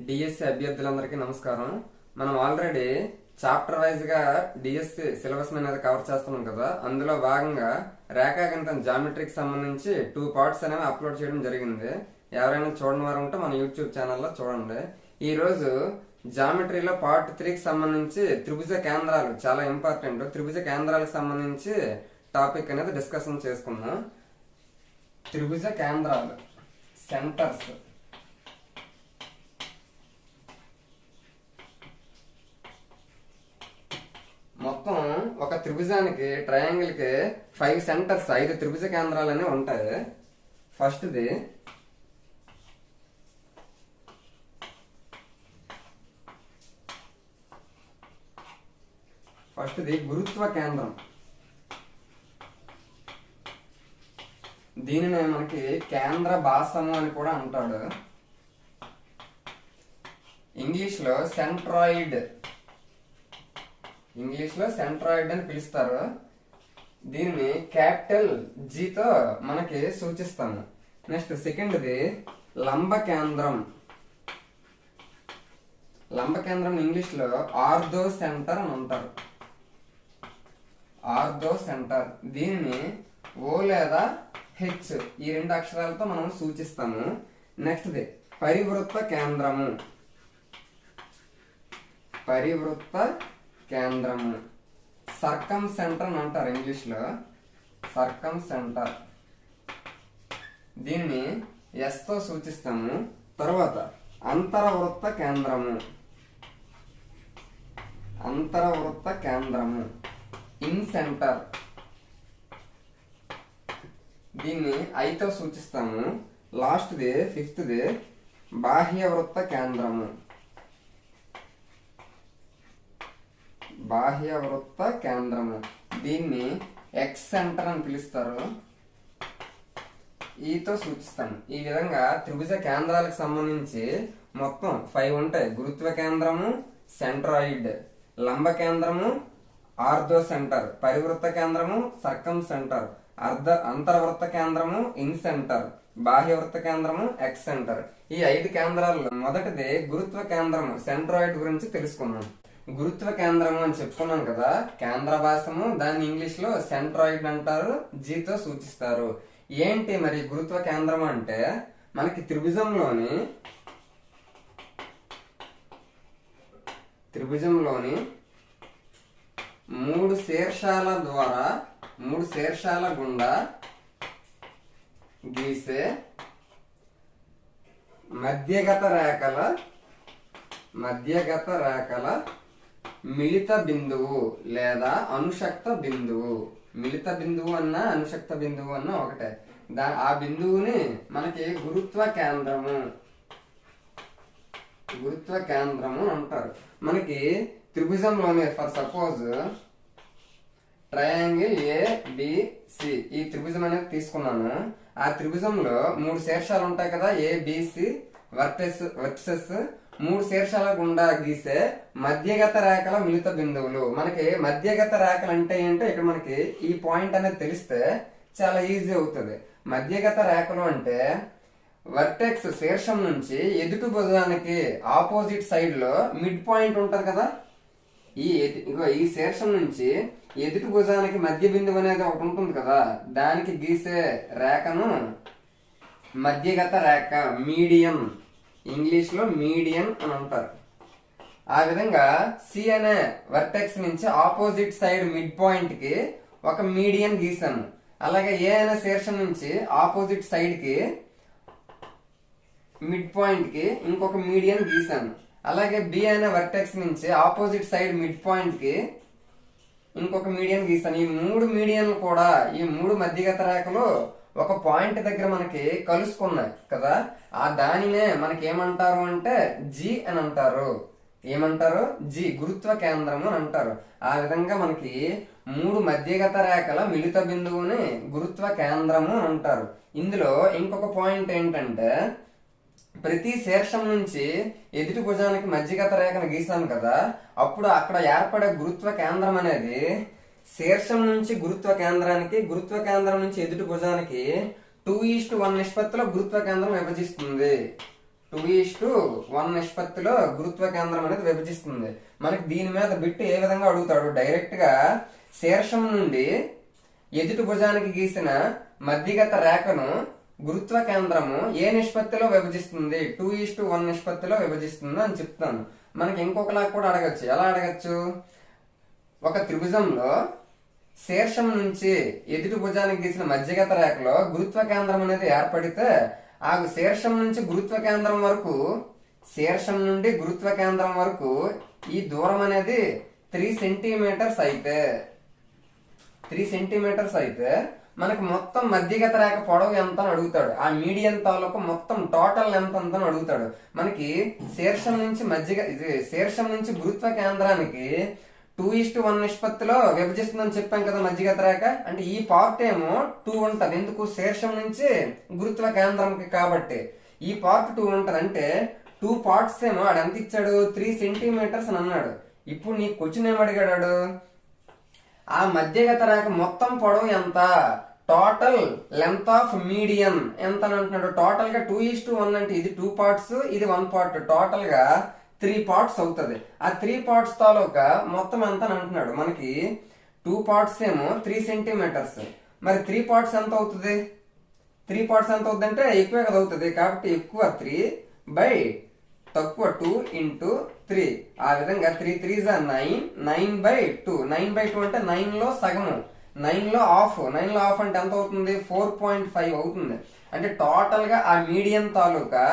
DSC అభ్యర్థులందరికీ నమస్కారం. మనం already chapter wise గా డిఎస్సి సిలబస్ అనేది కవర్ చేస్తున్నాం కదా. అందులో భాగంగా రేఖాగణితం జామెట్రీకి సంబంధించి 2 పార్ట్స్ అనేవి అప్లోడ్ చేయడం జరిగింది. ఎవరైనా చూడని వారు ఉంటే మన యూట్యూబ్ ఛానల్లో చూడండి. ఈ రోజు జామెట్రీలో పార్ట్ 3కి సంబంధించి త్రిభుజ కేంద్రాలు చాలా ఇంపార్టెంట్. త్రిభుజ కేంద్రాలకు సంబంధించి టాపిక్ అనేది డిస్కషన్ చేసుకుందాం. త్రిభుజ కేంద్రాలు, సెంటర్స్. మొత్తం ఒక త్రిభుజానికి, ట్రయాంగిల్ కి 5 సెంటర్స్, 5 త్రిభుజ కేంద్రాలు అనేవి ఉంటాయి. ఫస్ట్ది గురుత్వ కేంద్రం. దీనిని మనకి కేంద్ర భాసము అని కూడా అంటాడు. ఇంగ్లీష్ లో సెంట్రాయిడ్ అని పిలుస్తారు. దీనిని క్యాపిటల్ జీతో మనకి సూచిస్తాము. నెక్స్ట్ సెకండ్ది లంబ కేంద్రం. ఇంగ్లీష్ లో ఆర్థో సెంటర్ అని అంటారు. Ortho centre. దీనిని ఓ లేదా హెచ్, ఈ 2 అక్షరాలతో మనం సూచిస్తాము. నెక్స్ట్ది పరివృత్త కేంద్రము. సర్కమ్ సెంటర్ అని అంటారు ఇంగ్లీష్ లో. సర్కమ్ సెంటర్. దీన్ని ఎస్ తో సూచిస్తాము. తర్వాత అంతరవృత్త కేంద్రము. In centre. దీన్ని ఐతో సూచిస్తాము. లాస్ట్ది 5థ్ది బాహ్యవృత్త కేంద్రము. దీన్ని ఎక్స్ సెంటర్ అని పిలుస్తారు. ఈతో సూచిస్తాము. ఈ విధంగా త్రిభుజ కేంద్రాలకు సంబంధించి మొత్తం 5 ఉంటాయి. గురుత్వ కేంద్రము, సెంట్రాయిడ్, లంబ కేంద్రము, ఆర్థో సెంటర్, పరివృత్త కేంద్రము, సర్కమ్ సెంటర్, అంతర్వృత్త కేంద్రము, ఇన్ సెంటర్, బాహ్యవృత్త కేంద్రము, ఎక్స్ సెంటర్. ఈ 5 కేంద్రాల్లో మొదటిది గురుత్వ కేంద్రము, సెంట్రాయిడ్ గురించి తెలుసుకున్నాం. గురుత్వ కేంద్రము అని చెప్పుకున్నాం కదా. కేంద్ర భాసము, దాన్ని ఇంగ్లీష్ లో సెంట్రాయిడ్ అంటారు, జీతో సూచిస్తారు. ఏంటి మరి గురుత్వ కేంద్రం అంటే, మనకి త్రిభుజంలోని 3 శీర్షాల గుండా గీసే మధ్యగత రేఖల మిళిత బిందువు లేదా అనుశక్త బిందువు. మిళిత బిందువు అన్నా అనుశక్త బిందువు అన్నా ఒకటే. ఆ బిందువుని మనకి గురుత్వ కేంద్రము అంటారు. మనకి త్రిభుజంలోనే, ఫర్ సపోజ్ ట్రయాంగిల్ ఏబిసి, ఈ త్రిభుజం అనేది తీసుకున్నాను. ఆ త్రిభుజంలో 3 శీర్షాలు ఉంటాయి కదా, ఏబిసి వర్సెస్ 3 శీర్షాల గుండా గీసే మధ్యగత రేఖల మిళిత బిందువులు. మనకి మధ్యగత రేఖలు అంటే ఏంటో ఇక్కడ మనకి ఈ పాయింట్ అనేది తెలిస్తే చాలా ఈజీ అవుతుంది. మధ్యగత రేఖలు అంటే వర్టెక్స్ శీర్షం నుంచి ఎదుటి భుజానికి ఆపోజిట్ సైడ్ లో మిడ్ పాయింట్ ఉంటది కదా. ఈ శీర్షం నుంచి ఎదుటి భుజానికి మధ్య బిందువు అనేది ఒకటి ఉంటుంది కదా, దానికి గీసే రేఖను మధ్యగత రేఖ, మీడియన్, ఇంగ్లీష్ లో మీడియన్ అని అంటారు. ఆ విధంగా సి అనే వర్టెక్స్ నుంచి ఆపోజిట్ సైడ్ మిడ్ పాయింట్ కి ఒక మీడియన్ గీసాను. అలాగే ఏ అనే శీర్షం నుంచి ఆపోజిట్ సైడ్ కి మిడ్ పాయింట్ కి ఇంకొక మీడియన్ గీసాను. అలాగే బి అనే వర్టెక్స్ నుంచి ఆపోజిట్ సైడ్ మిడ్ పాయింట్ కి ఇంకొక మీడియన్ గీసాను. ఈ 3 మీడియన్లు కూడా, ఈ 3 మధ్యగత రేఖలు ఒక పాయింట్ దగ్గర మనకి కలుసుకున్నాయి కదా. ఆ దానినే మనకి ఏమంటారు అంటే జి అని అంటారు. ఏమంటారు? జి, గురుత్వ కేంద్రము అని అంటారు. ఆ విధంగా మనకి 3 మధ్యగత రేఖల మిళిత బిందువుని గురుత్వ కేంద్రము అని అంటారు. ఇందులో ఇంకొక పాయింట్ ఏంటంటే, ప్రతి శీర్షం నుంచి ఎదుటి భుజానికి మధ్యగత రేఖను గీసాను కదా, అప్పుడు అక్కడ ఏర్పడే గురుత్వ కేంద్రం అనేది శీర్షం నుంచి గురుత్వ కేంద్రానికి, గురుత్వ కేంద్రం నుంచి ఎదుటి భుజానికి 2:1 నిష్పత్తిలో గురుత్వ కేంద్రం విభజిస్తుంది. 2:1 నిష్పత్తిలో గురుత్వ కేంద్రం అనేది విభజిస్తుంది. మనకి దీని మీద బిట్టు ఏ విధంగా అడుగుతాడు, డైరెక్ట్ గా శీర్షం నుండి ఎదుటి భుజానికి గీసిన మధ్యగత రేఖను గురుత్వ కేంద్రము ఏ నిష్పత్తిలో విభజిస్తుంది, 2:1 నిష్పత్తిలో విభజిస్తుంది అని చెప్తాను. మనకి ఇంకొకలా కూడా అడగచ్చు. ఎలా అడగచ్చు, ఒక త్రిభుజంలో శీర్షం నుంచి ఎదుటి భుజానికి గీసిన మధ్యగత రేఖలో గురుత్వ కేంద్రం అనేది ఏర్పడితే ఆ శీర్షం నుంచి గురుత్వ కేంద్రం వరకు, శీర్షం నుండి గురుత్వ కేంద్రం వరకు ఈ దూరం అనేది 3 సెంటీమీటర్స్ అయితే 3 సెంటీమీటర్స్ అయితే మనకి మొత్తం మధ్యగత రేఖ పొడవు ఎంత అని అడుగుతాడు. ఆ మీడియం తాలూకు మొత్తం టోటల్ ఎంత అంత అని అడుగుతాడు. మనకి శీర్షం నుంచి గురుత్వ కేంద్రానికి 2:1 నిష్పత్తిలో విభజిస్తుందని చెప్పాం కదా మధ్యగత రేఖ. అంటే ఈ పార్ట్ ఏమో 2 ఉంటది. ఎందుకు, శీర్షం నుంచి గురుత్వ కేంద్రంకి కాబట్టి ఈ పార్ట్ 2 ఉంటది. అంటే 2 పార్ట్స్ ఏమో ఆడు ఎంత ఇచ్చాడు, 3 సెంటీమీటర్స్ అని అన్నాడు. ఇప్పుడు నీ క్వశ్చన్ ఏమడిగాడు, ఆ మధ్యగత రేఖ మొత్తం పొడవు ఎంత, టోటల్ లెంత్ ఆఫ్ మీడియం ఎంత అని అంటున్నాడు. టోటల్ గా 2:1 అంటే ఇది 2 పార్ట్స్, ఇది 1 పార్ట్, టోటల్ గా 3 పార్ట్స్ అవుతుంది. ఆ 3 పార్ట్స్ తాలూకా మొత్తం ఎంత అని అంటున్నాడు. మనకి 2 పార్ట్స్ ఏమో 3 సెంటీమీటర్స్, మరి 3 పార్ట్స్ ఎంత అవుతుంది, 3 పార్ట్స్ ఎంత అవుతుంది అంటే ఎక్కువే కదా అవుతుంది. కాబట్టి ఎక్కువ 3 బై తక్కువ 2 ఇంటూ 3. ఆ విధంగా 3 3 9, 9/2. 9/2 అంటే 9 లో సగము, 9 లో హాఫ్. 9 లో హాఫ్ అంటే ఎంత అవుతుంది, 4.5 అవుతుంది. అంటే టోటల్ గా ఆ మీడియం తాలూకా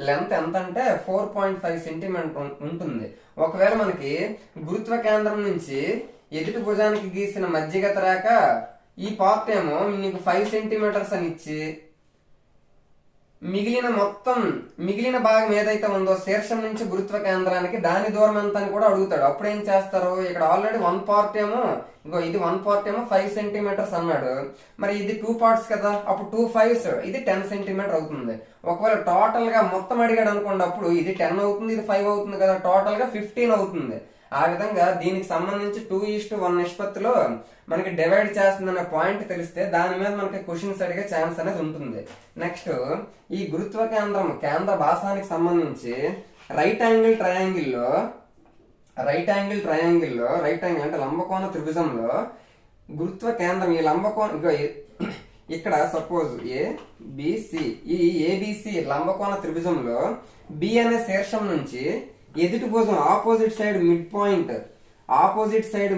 లెంత్ ఎంత అంటే 4.5 సెంటీమీటర్ ఉంటుంది. ఒకవేళ మనకి గురుత్వ కేంద్రం నుంచి ఎదుటి భుజానికి గీసిన మధ్యగత రేఖ ఈ పార్ట్ ఏమో నీకు 5 సెంటీమీటర్స్ అని ఇచ్చి మిగిలిన భాగం ఏదైతే ఉందో శీర్షం నుంచి గురుత్వ కేంద్రానికి దాని దూరం ఎంత అని కూడా అడుగుతాడు. అప్పుడు ఏం చేస్తారు, ఇక్కడ ఆల్రెడీ 1 పార్ట్ ఏమో ఇది 1 పార్ట్ ఏమో 5 సెంటీమీటర్స్ అన్నాడు. మరి ఇది 2 పార్ట్స్ కదా, అప్పుడు 2 5s ఇది 10 సెంటీమీటర్ అవుతుంది. ఒకవేళ టోటల్ గా మొత్తం అడిగాడు అనుకోండి, అప్పుడు ఇది 10 అవుతుంది, ఇది 5 అవుతుంది కదా, టోటల్ గా 15 అవుతుంది. ఆ విధంగా దీనికి సంబంధించి 2:1 నిష్పత్తిలో మనకి డివైడ్ చేస్తుందనే పాయింట్ తెలిస్తే దాని మీద మనకి క్వశ్చన్స్ అడిగే ఛాన్స్ అనేది ఉంటుంది. నెక్స్ట్ ఈ గురుత్వ కేంద్రం కేంద్ర భాసానికి సంబంధించి రైట్ యాంగిల్ అంటే లంబకోణ త్రిభుజంలో గురుత్వ కేంద్రం ఈ లంబకోణ ఇక్కడ సపోజ్ ABC, ఈ ABC లంబకోణ త్రిభుజంలో B అనే శీర్షం నుంచి ఎదుటి భుజం ఆపోజిట్ సైడ్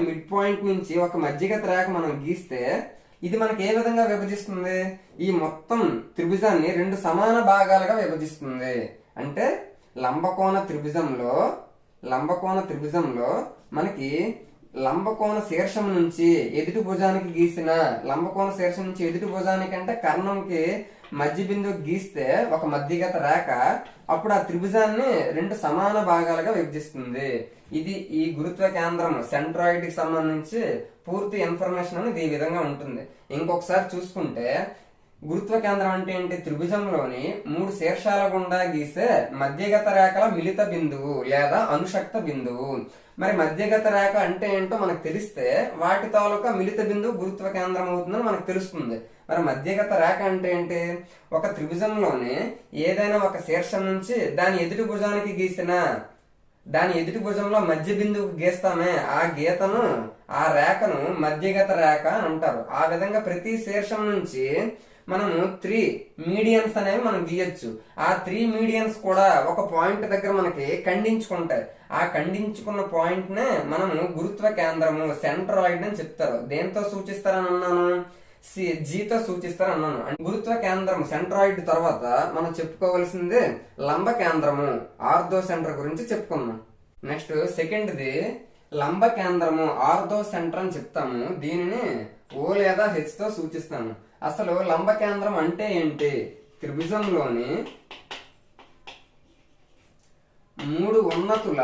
మిడ్ పాయింట్ నుంచి ఒక మధ్యగత రేఖ మనం గీస్తే ఇది మనకి ఏ విధంగా విభజిస్తుంది, ఈ మొత్తం త్రిభుజాన్ని 2 సమాన భాగాలుగా విభజిస్తుంది. అంటే లంబకోణ త్రిభుజంలో మనకి లంబకోణ శీర్షం నుంచి ఎదుటి భుజానికి గీసిన ఎదుటి భుజానికి అంటే కర్ణంకి మధ్య బిందువు గీస్తే ఒక మధ్యగత రేఖ, అప్పుడు ఆ త్రిభుజాన్ని 2 సమాన భాగాలుగా విభజిస్తుంది. ఇది ఈ గురుత్వ కేంద్రం సెంట్రాయిడ్ కి సంబంధించి పూర్తి ఇన్ఫర్మేషన్ అనేది ఈ విధంగా ఉంటుంది. ఇంకొకసారి చూసుకుంటే గురుత్వ కేంద్రం అంటే ఏంటి, త్రిభుజంలోని 3 శీర్షాల గుండా గీసే మధ్యగత రేఖల మిలిత బిందువు లేదా అనుశక్త బిందువు. మరి మధ్యగత రేఖ అంటే ఏంటో మనకు తెలిస్తే వాటి తాలూకా మిలిత బిందువు గురుత్వ కేంద్రం అవుతుందని మనకు తెలుస్తుంది. మరి మధ్యగత రేఖ అంటే ఏంటి, ఒక త్రిభుజంలోని ఏదైనా ఒక శీర్షం నుంచి దాని ఎదుటి భుజంలో మధ్య బిందువు గీస్తామే, ఆ గీతను ఆ రేఖను మధ్యగత రేఖ అని అంటారు. ఆ విధంగా ప్రతి శీర్షం నుంచి మనము 3 మీడియన్స్ అనేవి మనం గీయొచ్చు. ఆ 3 మీడియన్స్ కూడా ఒక పాయింట్ దగ్గర మనకి ఖండించుకుంటాయి. ఆ ఖండించుకున్న పాయింట్ నే మనము గురుత్వ కేంద్రము సెంట్రాయిడ్ అని చెప్తారు. దేంతో సూచిస్తారని అన్నాను, జీతో సూచిస్తారన్నాను. గురుత్వ కేంద్రం సెంట్రాయిడ్ తర్వాత మనం చెప్పుకోవాల్సింది లంబ కేంద్రము ఆర్థో సెంటర్ గురించి చెప్పుకున్నాం. నెక్స్ట్ సెకండ్ది లంబ కేంద్రము ఆర్థో సెంటర్ అని చెప్తాము. దీనిని O లేదా H తో సూచిస్తాము. అసలు లంబ కేంద్రం అంటే ఏంటి, త్రిభుజంలోని 3 ఉన్నతుల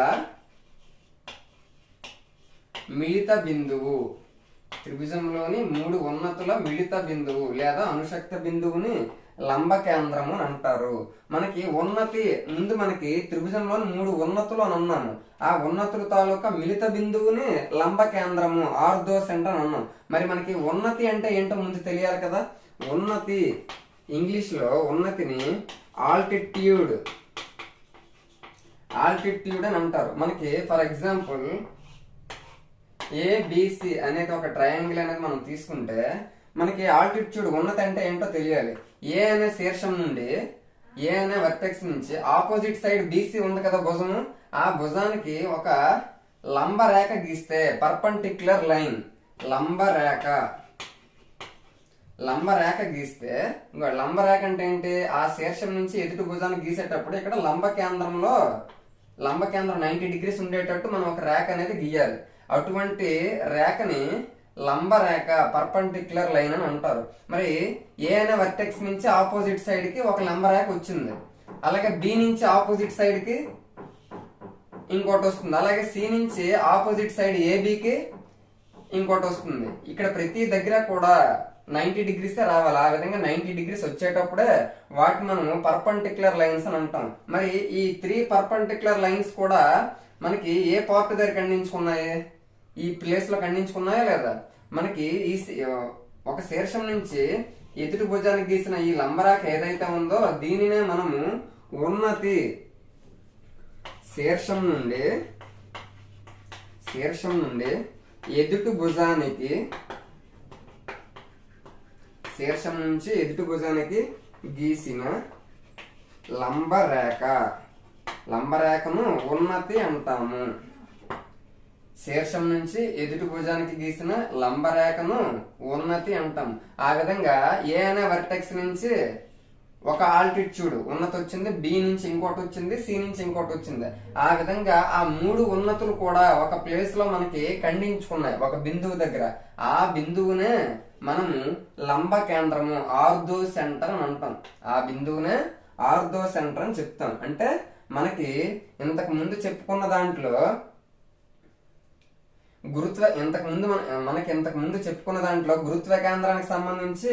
మిళిత బిందువు లేదా అనుశక్త బిందువుని లంబ కేంద్రము అని అంటారు. మనకి మనకి త్రిభుజంలోని 3 ఉన్నతులు అని అన్నాము. ఆ ఉన్నతుల తాలూకా మిళిత బిందువుని లంబ కేంద్రము ఆర్థో సెంటర్ అని అన్నాం. మరి మనకి ఉన్నతి అంటే ఏంటో ముందు తెలియాలి కదా. ఉన్నతి ఇంగ్లీష్ లో ఉన్నతిని ఆల్టిట్యూడ్ ఆల్టిట్యూడ్ అని అంటారు. మనకి ఫర్ ఎగ్జాంపుల్ ఏబిసి అనేది ఒక ట్రయాంగిల్ అనేది మనం తీసుకుంటే మనకి ఆల్టిట్యూడ్ ఉన్నతి అంటే ఏంటో తెలియాలి. ఏ అనే శీర్షం నుండి ఏ అనే వర్టెక్స్ నుంచి ఆపోజిట్ సైడ్ బీసీ ఉంది కదా భుజము, ఆ భుజానికి ఒక లంబ రేఖ గీస్తే పర్పెండిక్యులర్ లైన్ లంబ రేఖ గీస్తే, ఇంకో లంబ రేఖ అంటే ఏంటి, ఆ శీర్షం నుంచి ఎదుటి భుజాన్ని గీసేటప్పుడు ఇక్కడ లంబ కేంద్రం 90 డిగ్రీస్ ఉండేటట్టు మనం ఒక రేఖ అనేది గీయాలి. అటువంటి రేఖని లంబ రేఖ పర్పెండిక్యులర్ లైన్ అని అంటారు. మరి ఏ అనే వర్టెక్స్ నుంచి ఆపోజిట్ సైడ్ కి ఒక లంబ రేఖ వచ్చింది, అలాగే బి నుంచి ఆపోజిట్ సైడ్ కి ఇంకోటి వస్తుంది, అలాగే సి నుంచి ఆపోజిట్ సైడ్ ఏబికి ఇంకోటి వస్తుంది. ఇక్కడ ప్రతి దగ్గర కూడా 90 డిగ్రీస్ రావాలి. ఆ విధంగా 90 డిగ్రీస్ వచ్చేటప్పుడే వాటిని మనం పర్పెండిక్యులర్ లైన్స్ అని అంటాం. మరి ఈ 3 పర్పెండిక్యులర్ లైన్స్ కూడా మనకి ఏ పార్ట్ దగ్గర ఖండించుకున్నాయి, ఈ ప్లేస్ లో ఖండించుకున్నాయా లేదా? మనకి ఈ ఒక శీర్షం నుంచి ఎదుటి భుజానికి గీసిన ఈ లంబరేఖ ఏదైతే ఉందో దీనినే మనము ఉన్నతి శీర్షం నుండి ఎదుటి భుజానికి గీసిన లంబరేఖను ఉన్నతి అంటాము. శీర్షం నుంచి ఎదుటి భుజానికి గీసిన లంబరేఖను ఉన్నతి అంటాం. ఆ విధంగా ఏ అనే వర్టెక్స్ నుంచి ఒక ఆల్టిట్యూడ్ ఉన్నతి వచ్చింది, బి నుంచి ఇంకోటి వచ్చింది, సి నుంచి ఇంకోటి వచ్చింది. ఆ విధంగా ఆ 3 ఉన్నతులు కూడా ఒక ప్లేస్ లో మనకి ఖండించుకున్నాయి ఒక బిందువు దగ్గర. ఆ బిందువునే మనము లంబ కేంద్రము ఆర్థో సెంటర్ అని అంటాం. ఆ బిందువునే ఆర్థో సెంటర్ అని చెప్తాం. అంటే మనకి ఇంతకు ముందు చెప్పుకున్న దాంట్లో గురుత్వ కేంద్రానికి సంబంధించి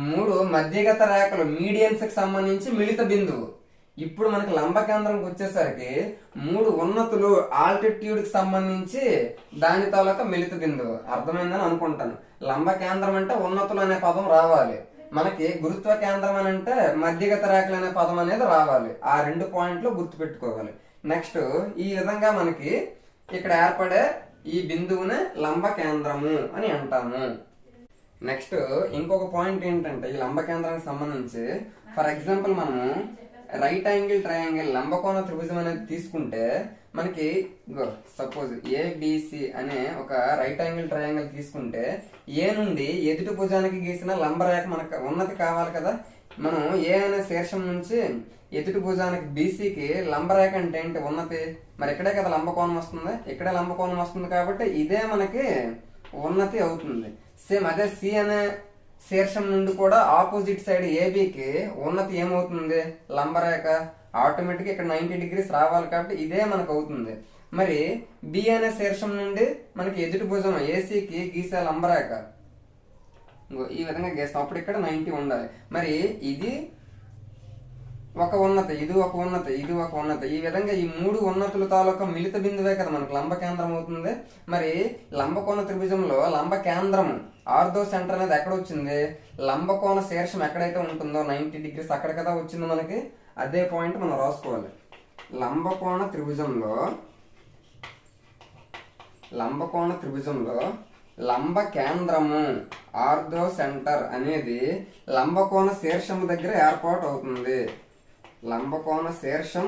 3 మధ్యగత రేఖలు మీడియన్స్ కి సంబంధించి మిళిత బిందువు. ఇప్పుడు మనకి లంబ కేంద్రంకి వచ్చేసరికి 3 ఉన్నతులు ఆల్టిట్యూడ్ కి సంబంధించి దాని తాలూకా మిళిత బిందువు. అర్థమైందని అనుకుంటాను. లంబ కేంద్రం అంటే ఉన్నతులు అనే పదం రావాలి, మనకి గురుత్వ కేంద్రం అని అంటే మధ్యగత రేఖలు అనే పదం అనేది రావాలి. ఆ 2 పాయింట్లు గుర్తు పెట్టుకోవాలి. నెక్స్ట్ ఈ విధంగా మనకి ఇక్కడ ఏర్పడే ఈ బిందువునే లంబ కేంద్రము అని అంటాము. నెక్స్ట్ ఇంకొక పాయింట్ ఏంటంటే ఈ లంబ కేంద్రానికి సంబంధించి ఫర్ ఎగ్జాంపుల్ మనము రైట్ యాంగిల్ ట్రయాంగిల్ లంబకోణ త్రిభుజం అనేది తీసుకుంటే మనకి సపోజ్ ఏబిసి అనే ఒక రైట్ యాంగిల్ ట్రయాంగిల్ తీసుకుంటే ఏ నుండి ఎదుటి భుజానికి గీసిన లంబరేఖ మనకు ఉన్నతి కావాలి కదా. మనం ఏ అనే శీర్షం నుంచి ఎదుటి భుజానికి బీసీకి లంబరేఖ అంటే ఏంటి, ఉన్నతి. మరి ఇక్కడే కదా లంబకోణం వస్తుంది, ఇక్కడే లంబకోణం వస్తుంది కాబట్టి ఇదే మనకి ఉన్నతి అవుతుంది. సేమ్ అదే సి అనే శీర్షం నుండి కూడా ఆపోజిట్ సైడ్ ఏబికి ఉన్నతి ఏమవుతుంది, లంబరేఖ. ఆటోమేటిక్ ఇక్కడ 90 డిగ్రీస్ రావాలి కాబట్టి ఇదే మనకు అవుతుంది. మరి బి అనే శీర్షం నుండి మనకి ఎదుటి భుజం ఏసీకి గీసే లంబరేఖ ఈ విధంగా గీస్తాం, అప్పుడు ఇక్కడ 90 ఉండాలి. మరి ఇది ఒక ఉన్నతి, ఇది ఒక ఉన్నతి, ఇది ఒక ఉన్నతి. ఈ విధంగా ఈ 3 ఉన్నతుల తాలూకా మిళిత బిందువే కదా మనకు లంబ కేంద్రం అవుతుంది. మరి లంబకోణ త్రిభుజంలో లంబ కేంద్రం ఆర్థో సెంటర్ అనేది ఎక్కడ వచ్చింది, లంబకోణ శీర్షం ఎక్కడైతే ఉంటుందో 90 డిగ్రీస్ అక్కడ కదా వచ్చింది మనకి. అదే పాయింట్ మనం రాసుకోవాలి. లంబకోణ త్రిభుజంలో లంబ కేంద్రము ఆర్థో సెంటర్ అనేది లంబకోణ శీర్షం దగ్గర ఏర్పాటు అవుతుంది. లంబకోణ శీర్షం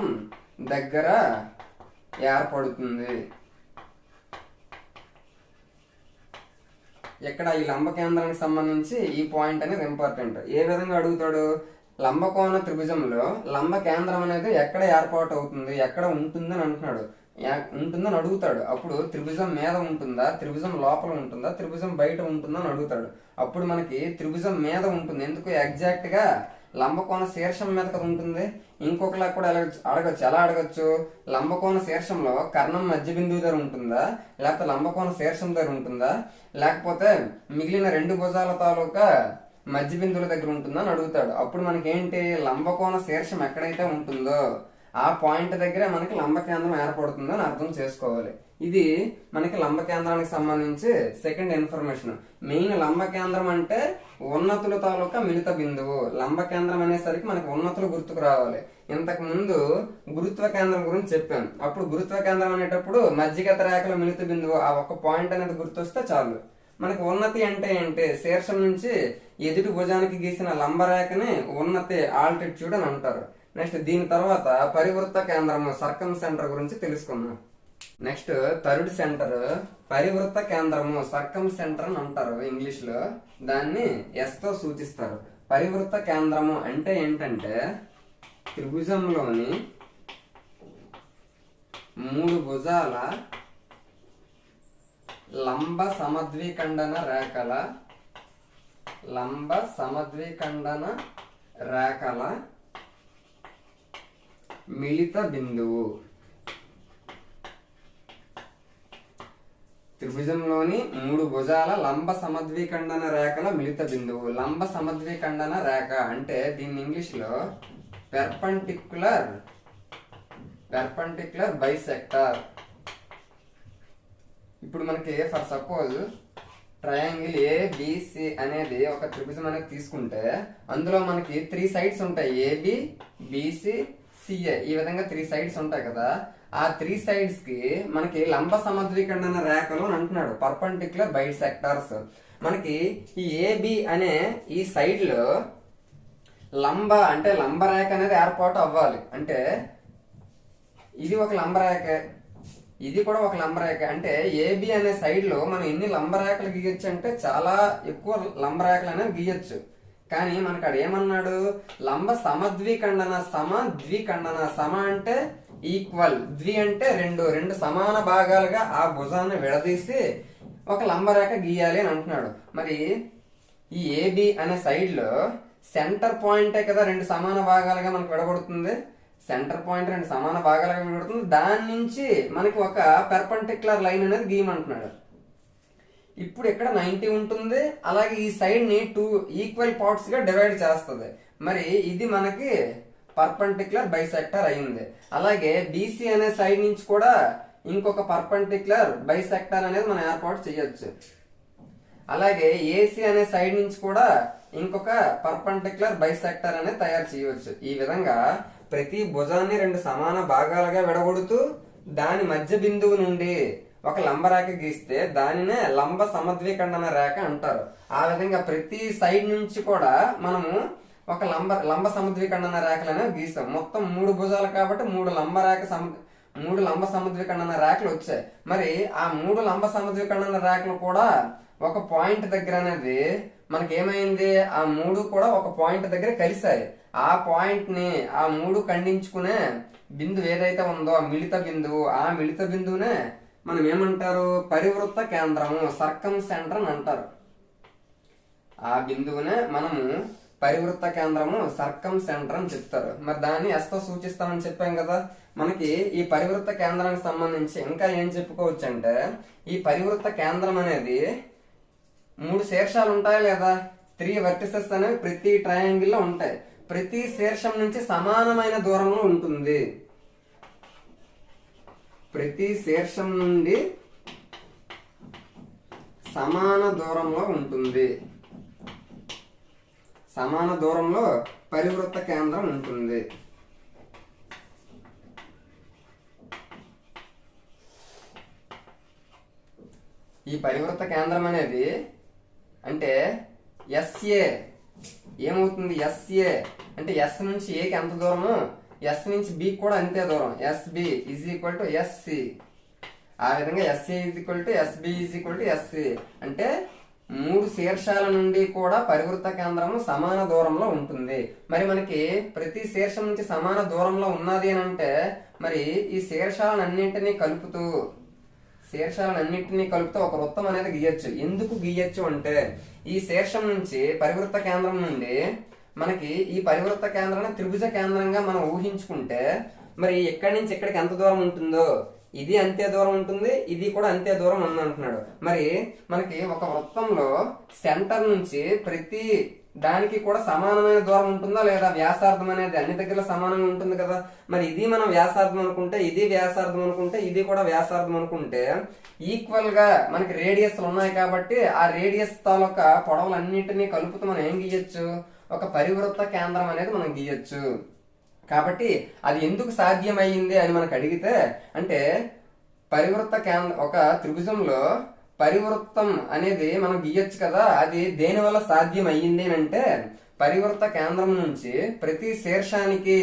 దగ్గర ఏర్పడుతుంది. ఇక్కడ ఈ లంబ కేంద్రానికి సంబంధించి ఈ పాయింట్ అనేది ఇంపార్టెంట్. ఏ విధంగా అడుగుతాడు, లంబకోణ త్రిభుజంలో లంబ కేంద్రం అనేది ఎక్కడ ఏర్పాటు అవుతుంది, ఎక్కడ ఉంటుందని అంటున్నాడు, ఉంటుందని అడుగుతాడు. అప్పుడు త్రిభుజం మీద ఉంటుందా, త్రిభుజం లోపల ఉంటుందా, త్రిభుజం బయట ఉంటుందా అని అడుగుతాడు. అప్పుడు మనకి త్రిభుజం మీద ఉంటుంది. ఎందుకు, ఎగ్జాక్ట్ గా లంబకోణ శీర్షం మీద కదా ఉంటుంది. ఇంకొకలా కూడా అడగచ్చు. ఎలా అడగచ్చు, లంబకోణ శీర్షంలో కర్ణం మధ్య బిందువు దగ్గర ఉంటుందా, లేకపోతే లంబకోణ శీర్షం దగ్గర ఉంటుందా, లేకపోతే మిగిలిన 2 భుజాల తాలూకా మధ్య బిందువుల దగ్గర ఉంటుందా అని అడుగుతాడు. అప్పుడు మనకి ఏంటి, లంబకోణ శీర్షం ఎక్కడైతే ఉంటుందో ఆ పాయింట్ దగ్గర మనకి లంబ కేంద్రం ఏర్పడుతుందని అర్థం చేసుకోవాలి. ఇది మనకి లంబ కేంద్రానికి సంబంధించి సెకండ్ ఇన్ఫర్మేషన్. మెయిన్ లంబ కేంద్రం అంటే ఉన్నతుల తాలూకా మిలిత బిందువు. లంబ కేంద్రం అనేసరికి మనకి ఉన్నతులు గుర్తుకు రావాలి. ఇంతకు ముందు గురుత్వ కేంద్రం గురించి చెప్పాను. అప్పుడు గురుత్వ కేంద్రం అనేటప్పుడు మధ్యగత రేఖల మిలిత బిందువు ఆ ఒక్క పాయింట్ అనేది గుర్తొస్తే చాలు. మనకి ఉన్నతి అంటే ఏంటి? శీర్షం నుంచి ఎదుటి భుజానికి గీసిన లంబరేఖని ఉన్నతి, ఆల్టిట్యూడ్ అని అంటారు. నెక్స్ట్ దీని తర్వాత పరివృత్త కేంద్రము, సర్కమ్ సెంటర్ గురించి తెలుసుకున్నాం. నెక్స్ట్ థర్డ్ సెంటర్ పరివృత్త కేంద్రము, సర్కమ్ సెంటర్ అని అంటారు ఇంగ్లీష్ లో. దాన్ని ఎస్ తో సూచిస్తారు. పరివృత్త కేంద్రము అంటే ఏంటంటే త్రిభుజంలోని 3 భుజాల లంబ సమద్విఖండన రేఖల మిలిత బిందువు. త్రిభుజంలోని 3 భుజాల లంబ సమద్విఖండన రేఖల మిలిత బిందువు. లంబ సమద్విఖండన రేఖ అంటే దీన్ని ఇంగ్లీష్ లో పెర్పెండిక్యులర్ బైసెక్టర్. ఇప్పుడు మనకి ఫర్ సపోజ్ ట్రయాంగిల్ ఏబిసి అనేది ఒక త్రిభుజం అనేది తీసుకుంటే అందులో మనకి 3 సైడ్స్ ఉంటాయి. ఏబి, బిసి, సిఏ, ఈ విధంగా 3 సైడ్స్ ఉంటాయి కదా. ఆ 3 సైడ్స్ కి మనకి లంబ సమద్విఖండన రేఖలు అని అంటున్నాడు, పర్పెండిక్యులర్ బైసెక్టర్స్. మనకి ఈ ఏబి అనే ఈ సైడ్ లో లంబ అంటే లంబరేఖ అనేది ఏర్పాటు అవ్వాలి. అంటే ఇది ఒక లంబరేఖ, ఇది కూడా ఒక లంబరేఖ. అంటే ఏబి అనే సైడ్ లో మనం ఎన్ని లంబరేఖలు గీయొచ్చు అంటే చాలా ఎక్కువ లంబరేఖలు అనేది గీయొచ్చు. కానీ మనకు అక్కడ ఏమన్నాడు? లంబ సమద్విఖండన, ద్విఖండన. సమ అంటే ఈక్వల్, ద్వి అంటే రెండు సమాన భాగాలుగా ఆ భుజాన్ని విడదీసి ఒక లంబరేఖ గీయాలి అని అంటున్నాడు. మరి ఈ ఏబి అనే సైడ్ లో సెంటర్ పాయింటే కదా 2 సమాన భాగాలుగా మనకు విడగొడుతుంది. సెంటర్ పాయింట్ 2 సమాన భాగాలుగా విడగొడుతుంది. దాని నుంచి మనకి ఒక పెర్పెండిక్యులర్ లైన్ అనేది గీయమంటున్నాడు. ఇప్పుడు ఇక్కడ 90 ఉంటుంది. అలాగే ఈ సైడ్ ని 2 ఈక్వల్ పార్ట్స్ గా డివైడ్ చేస్తుంది. మరి ఇది మనకి పర్పెండిక్యులర్ బైసెక్టర్ అయింది. అలాగే బీసీ అనే సైడ్ నుంచి కూడా ఇంకొక పర్పెండిక్యులర్ బైసెక్టర్ అనేది మనం ఏర్పాటు చేయొచ్చు. అలాగే ఏసీ అనే సైడ్ నుంచి కూడా ఇంకొక పర్పెండిక్యులర్ బైసెక్టర్ అనేది తయారు చేయవచ్చు. ఈ విధంగా ప్రతి భుజాన్ని 2 సమాన భాగాలుగా విడగొడుతూ దాని మధ్య బిందువు నుండి ఒక లంబరేఖ గీస్తే దానినే లంబ సమద్విఖండన రేఖ అంటారు. ఆ విధంగా ప్రతి సైడ్ నుంచి కూడా మనము ఒక లంబ సమద్విఖండన రేఖలు అనేవి గీస్తాం. మొత్తం 3 భుజాలు కాబట్టి 3 లంబ సమద్విఖండన రేఖలు వచ్చాయి. మరి ఆ 3 లంబ సమద్విఖండన రేఖలు కూడా ఒక పాయింట్ దగ్గర అనేది మనకి ఏమైంది? ఆ 3 కూడా ఒక పాయింట్ దగ్గర కలిసాయి. ఆ పాయింట్ ని ఆ 3 ఖండించుకునే బిందువు ఏదైతే ఉందో ఆ మిలిత బిందువునే మనం ఏమంటారు? పరివృత్త కేంద్రము, సర్కమ్ సెంటర్ అని అంటారు. ఆ బిందువునే మనము పరివృత్త కేంద్రము, సర్కమ్ సెంటర్ అని చెప్తారు. మరి దాన్ని ఎస్ తో సూచిస్తామని చెప్పాం కదా. మనకి ఈ పరివృత్త కేంద్రానికి సంబంధించి ఇంకా ఏం చెప్పుకోవచ్చు అంటే ఈ పరివృత్త కేంద్రం అనేది 3 శీర్షాలు ఉంటాయా లేదా? 3 వర్టిసెస్ అనేవి ప్రతి ట్రయాంగిల్ లో ఉంటాయి. ప్రతి శీర్షం నుంచి సమానమైన దూరంలో ఉంటుంది. ప్రతి శీర్షం నుండి సమాన దూరంలో ఉంటుంది. సమాన దూరంలో పరివృత్త కేంద్రం ఉంటుంది. ఈ పరివృత్త కేంద్రం అనేది అంటే ఎస్ఏ ఏమవుతుంది? ఎస్ఏ అంటే ఎస్ నుంచి ఏకి ఎంత దూరము, ఎస్ నుంచి బి కూడా అంతే దూరం. SB is equal to SC. ఆ విధంగా SA is equal to SB is equal to SC. అంటే 3 శీర్షాల నుండి కూడా పరివృత్త కేంద్రము సమాన దూరంలో ఉంటుంది. మరి మనకి ప్రతి శీర్షం నుంచి సమాన దూరంలో ఉన్నది అని అంటే మరి ఈ శీర్షాలన్నింటినీ కలుపుతూ ఒక వృత్తం అనేది గీయొచ్చు. ఎందుకు గీయొచ్చు అంటే ఈ శీర్షం నుంచి పరివృత్త కేంద్రం నుండి మనకి ఈ పరివృత్త కేంద్రాన్ని త్రిభుజ కేంద్రంగా మనం ఊహించుకుంటే మరి ఎక్కడి నుంచి ఎక్కడికి ఎంత దూరం ఉంటుందో ఇది అంతే దూరం ఉంటుంది, ఇది కూడా అంతే దూరం ఉంది అంటున్నాడు. మరి మనకి ఒక వృత్తంలో సెంటర్ నుంచి ప్రతి దానికి కూడా సమానమైన దూరం ఉంటుందా లేదా? వ్యాసార్థం అనేది అన్ని దగ్గర సమానంగా ఉంటుంది కదా. మరి ఇది మనం వ్యాసార్థం అనుకుంటే, ఇది వ్యాసార్థం అనుకుంటే, ఇది కూడా వ్యాసార్థం అనుకుంటే ఈక్వల్ గా మనకి రేడియస్ ఉన్నాయి కాబట్టి ఆ రేడియస్ తాలూకా పొడవులన్నింటినీ కలుపుతూ మనం ఏం గీయచ్చు? ఒక పరివృత్త కేంద్రం అనేది మనం గీయచ్చు. కాబట్టి అది ఎందుకు సాధ్యమయ్యింది అని మనకు అడిగితే, అంటే పరివృత్త కేంద్రం ఒక త్రిభుజంలో పరివృత్తం అనేది మనం గీయచ్చు కదా, అది దేని వల్ల సాధ్యం అయ్యింది అంటే పరివృత్త కేంద్రం నుంచి ప్రతి శీర్షానికి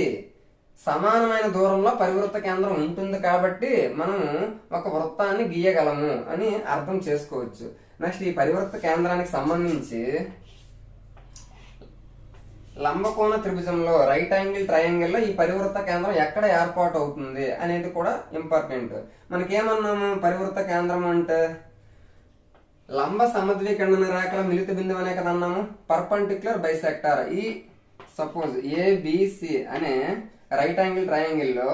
సమానమైన దూరంలో పరివృత్త కేంద్రం ఉంటుంది కాబట్టి మనం ఒక వృత్తాన్ని గీయగలము అని అర్థం చేసుకోవచ్చు. నెక్స్ట్ ఈ పరివృత్త కేంద్రానికి సంబంధించి లంబకోణ త్రిభుజంలో రైట్ యాంగిల్ ట్రయాంగిల్ లో ఈ పరివృత్త కేంద్రం ఎక్కడ ఏర్పాటు అవుతుంది అనేది కూడా ఇంపార్టెంట్. మనకేమన్నాము? పరివృత్త కేంద్రం అంటే లంబ సమద్విఖండన రేఖల మిలిత బిందువు అనే కదా అన్నాము. Perpendicular bisector. ఈ సపోజ్ ఏబిసి అనే రైట్ యాంగిల్ ట్రయాంగిల్ లో